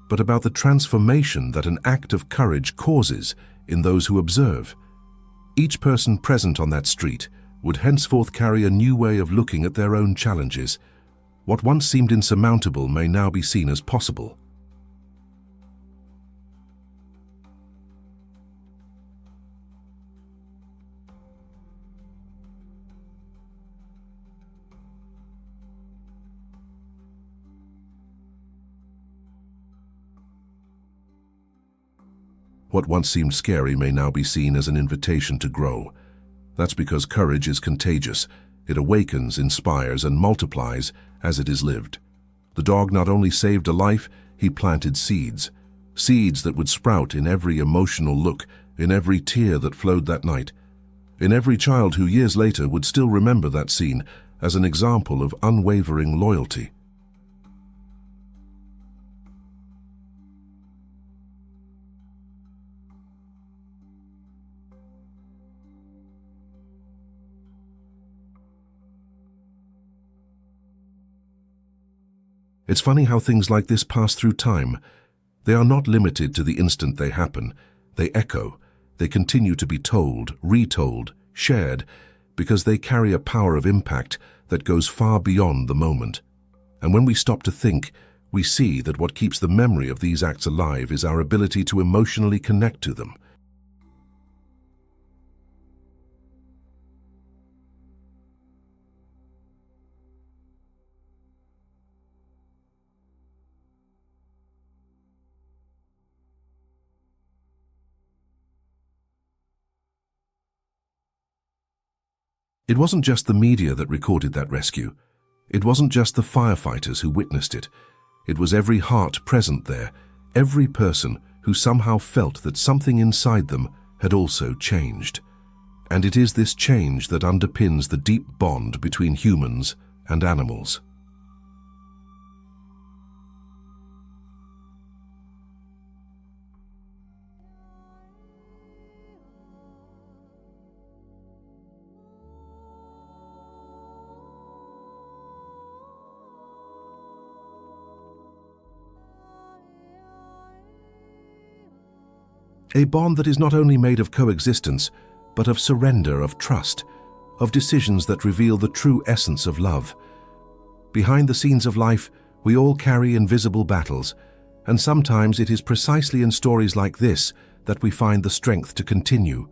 Speaker 1: but about the transformation that an act of courage causes in those who observe. Each person present on that street would henceforth carry a new way of looking at their own challenges, What once seemed insurmountable may now be seen as possible. What once seemed scary may now be seen as an invitation to grow. That's because courage is contagious. It awakens, inspires, and multiplies as it is lived. The dog not only saved a life, he planted seeds. Seeds that would sprout in every emotional look, in every tear that flowed that night, in every child who years later would still remember that scene as an example of unwavering loyalty. It's funny how things like this pass through time. They are not limited to the instant they happen. They echo. They continue to be told, retold, shared, because they carry a power of impact that goes far beyond the moment. And when we stop to think, we see that what keeps the memory of these acts alive is our ability to emotionally connect to them. It wasn't just the media that recorded that rescue. It wasn't just the firefighters who witnessed it. It was every heart present there, every person who somehow felt that something inside them had also changed. And it is this change that underpins the deep bond between humans and animals. A bond that is not only made of coexistence, but of surrender, of trust, of decisions that reveal the true essence of love. Behind the scenes of life, we all carry invisible battles, and sometimes it is precisely in stories like this that we find the strength to continue.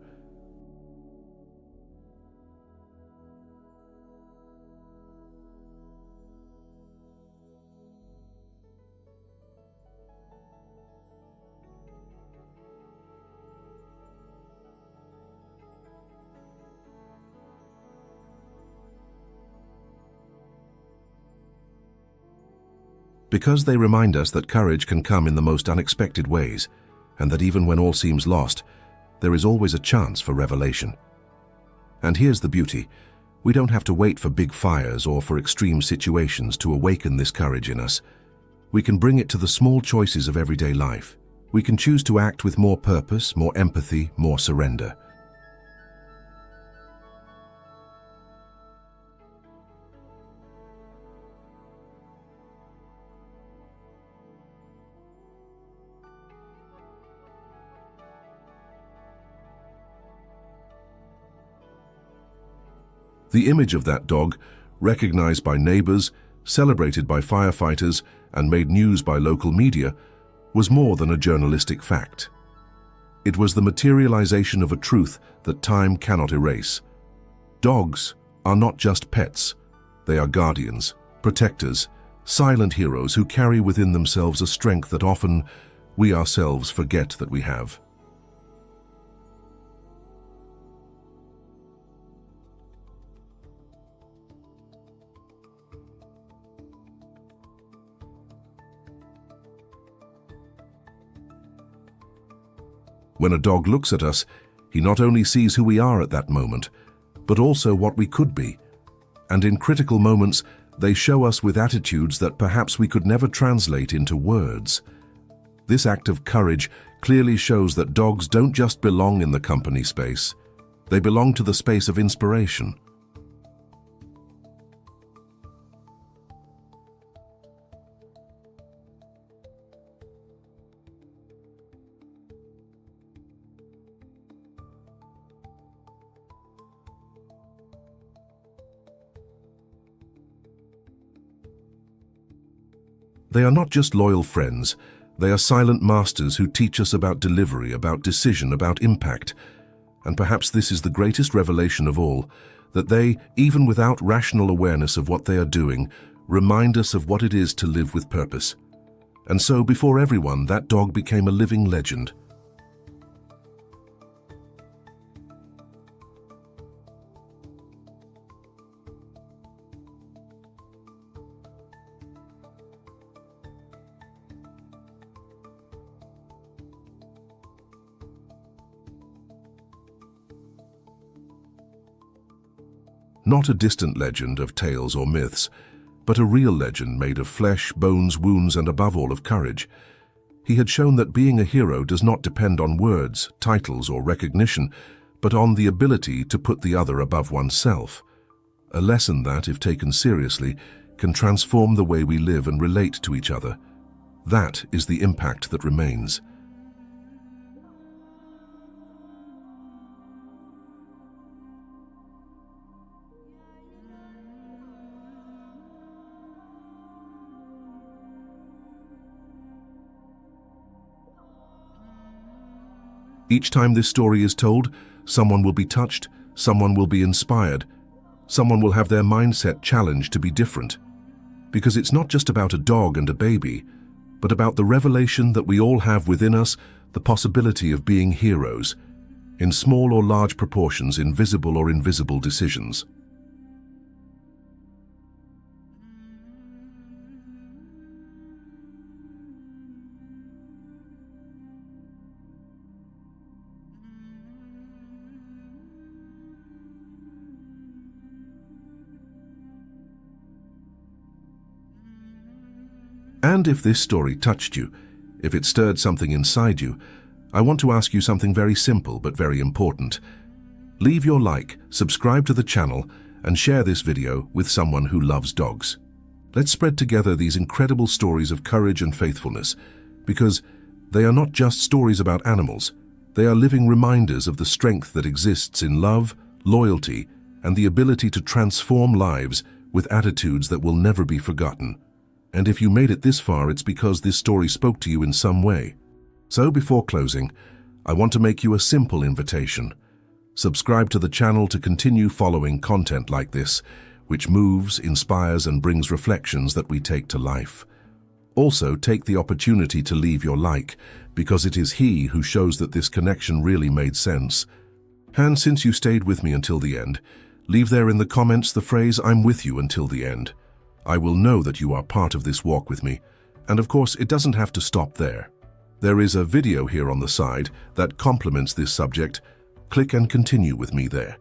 Speaker 1: Because they remind us that courage can come in the most unexpected ways, and that even when all seems lost, there is always a chance for revelation. And here's the beauty. We don't have to wait for big fires or for extreme situations to awaken this courage in us. We can bring it to the small choices of everyday life. We can choose to act with more purpose, more empathy, more surrender. The image of that dog, recognized by neighbors, celebrated by firefighters, and made news by local media, was more than a journalistic fact. It was the materialization of a truth that time cannot erase. Dogs are not just pets. They are guardians, protectors, silent heroes who carry within themselves a strength that often we ourselves forget that we have. When a dog looks at us, he not only sees who we are at that moment, but also what we could be. And in critical moments, they show us with attitudes that perhaps we could never translate into words. This act of courage clearly shows that dogs don't just belong in the company space. They belong to the space of inspiration. They are not just loyal friends. They are silent masters who teach us about delivery, about decision, about impact. And perhaps this is the greatest revelation of all, that they, even without rational awareness of what they are doing, remind us of what it is to live with purpose. And so, before everyone, that dog became a living legend. Not a distant legend of tales or myths, but a real legend made of flesh, bones, wounds, and above all of courage. He had shown that being a hero does not depend on words, titles, or recognition, but on the ability to put the other above oneself. A lesson that, if taken seriously, can transform the way we live and relate to each other. That is the impact that remains. Each time this story is told, someone will be touched, someone will be inspired, someone will have their mindset challenged to be different. Because it's not just about a dog and a baby, but about the revelation that we all have within us the possibility of being heroes, in small or large proportions, in visible or invisible decisions. And if this story touched you, if it stirred something inside you, I want to ask you something very simple but very important. Leave your like, subscribe to the channel, and share this video with someone who loves dogs. Let's spread together these incredible stories of courage and faithfulness, because they are not just stories about animals. They are living reminders of the strength that exists in love, loyalty, and the ability to transform lives with attitudes that will never be forgotten. And if you made it this far, it's because this story spoke to you in some way. So before closing, I want to make you a simple invitation. Subscribe to the channel to continue following content like this, which moves, inspires, and brings reflections that we take to life. Also, take the opportunity to leave your like, because it is he who shows that this connection really made sense. And since you stayed with me until the end, leave there in the comments the phrase, "I'm with you until the end." I will know that you are part of this walk with me. And of course, it doesn't have to stop there. There is a video here on the side that complements this subject. Click and continue with me there.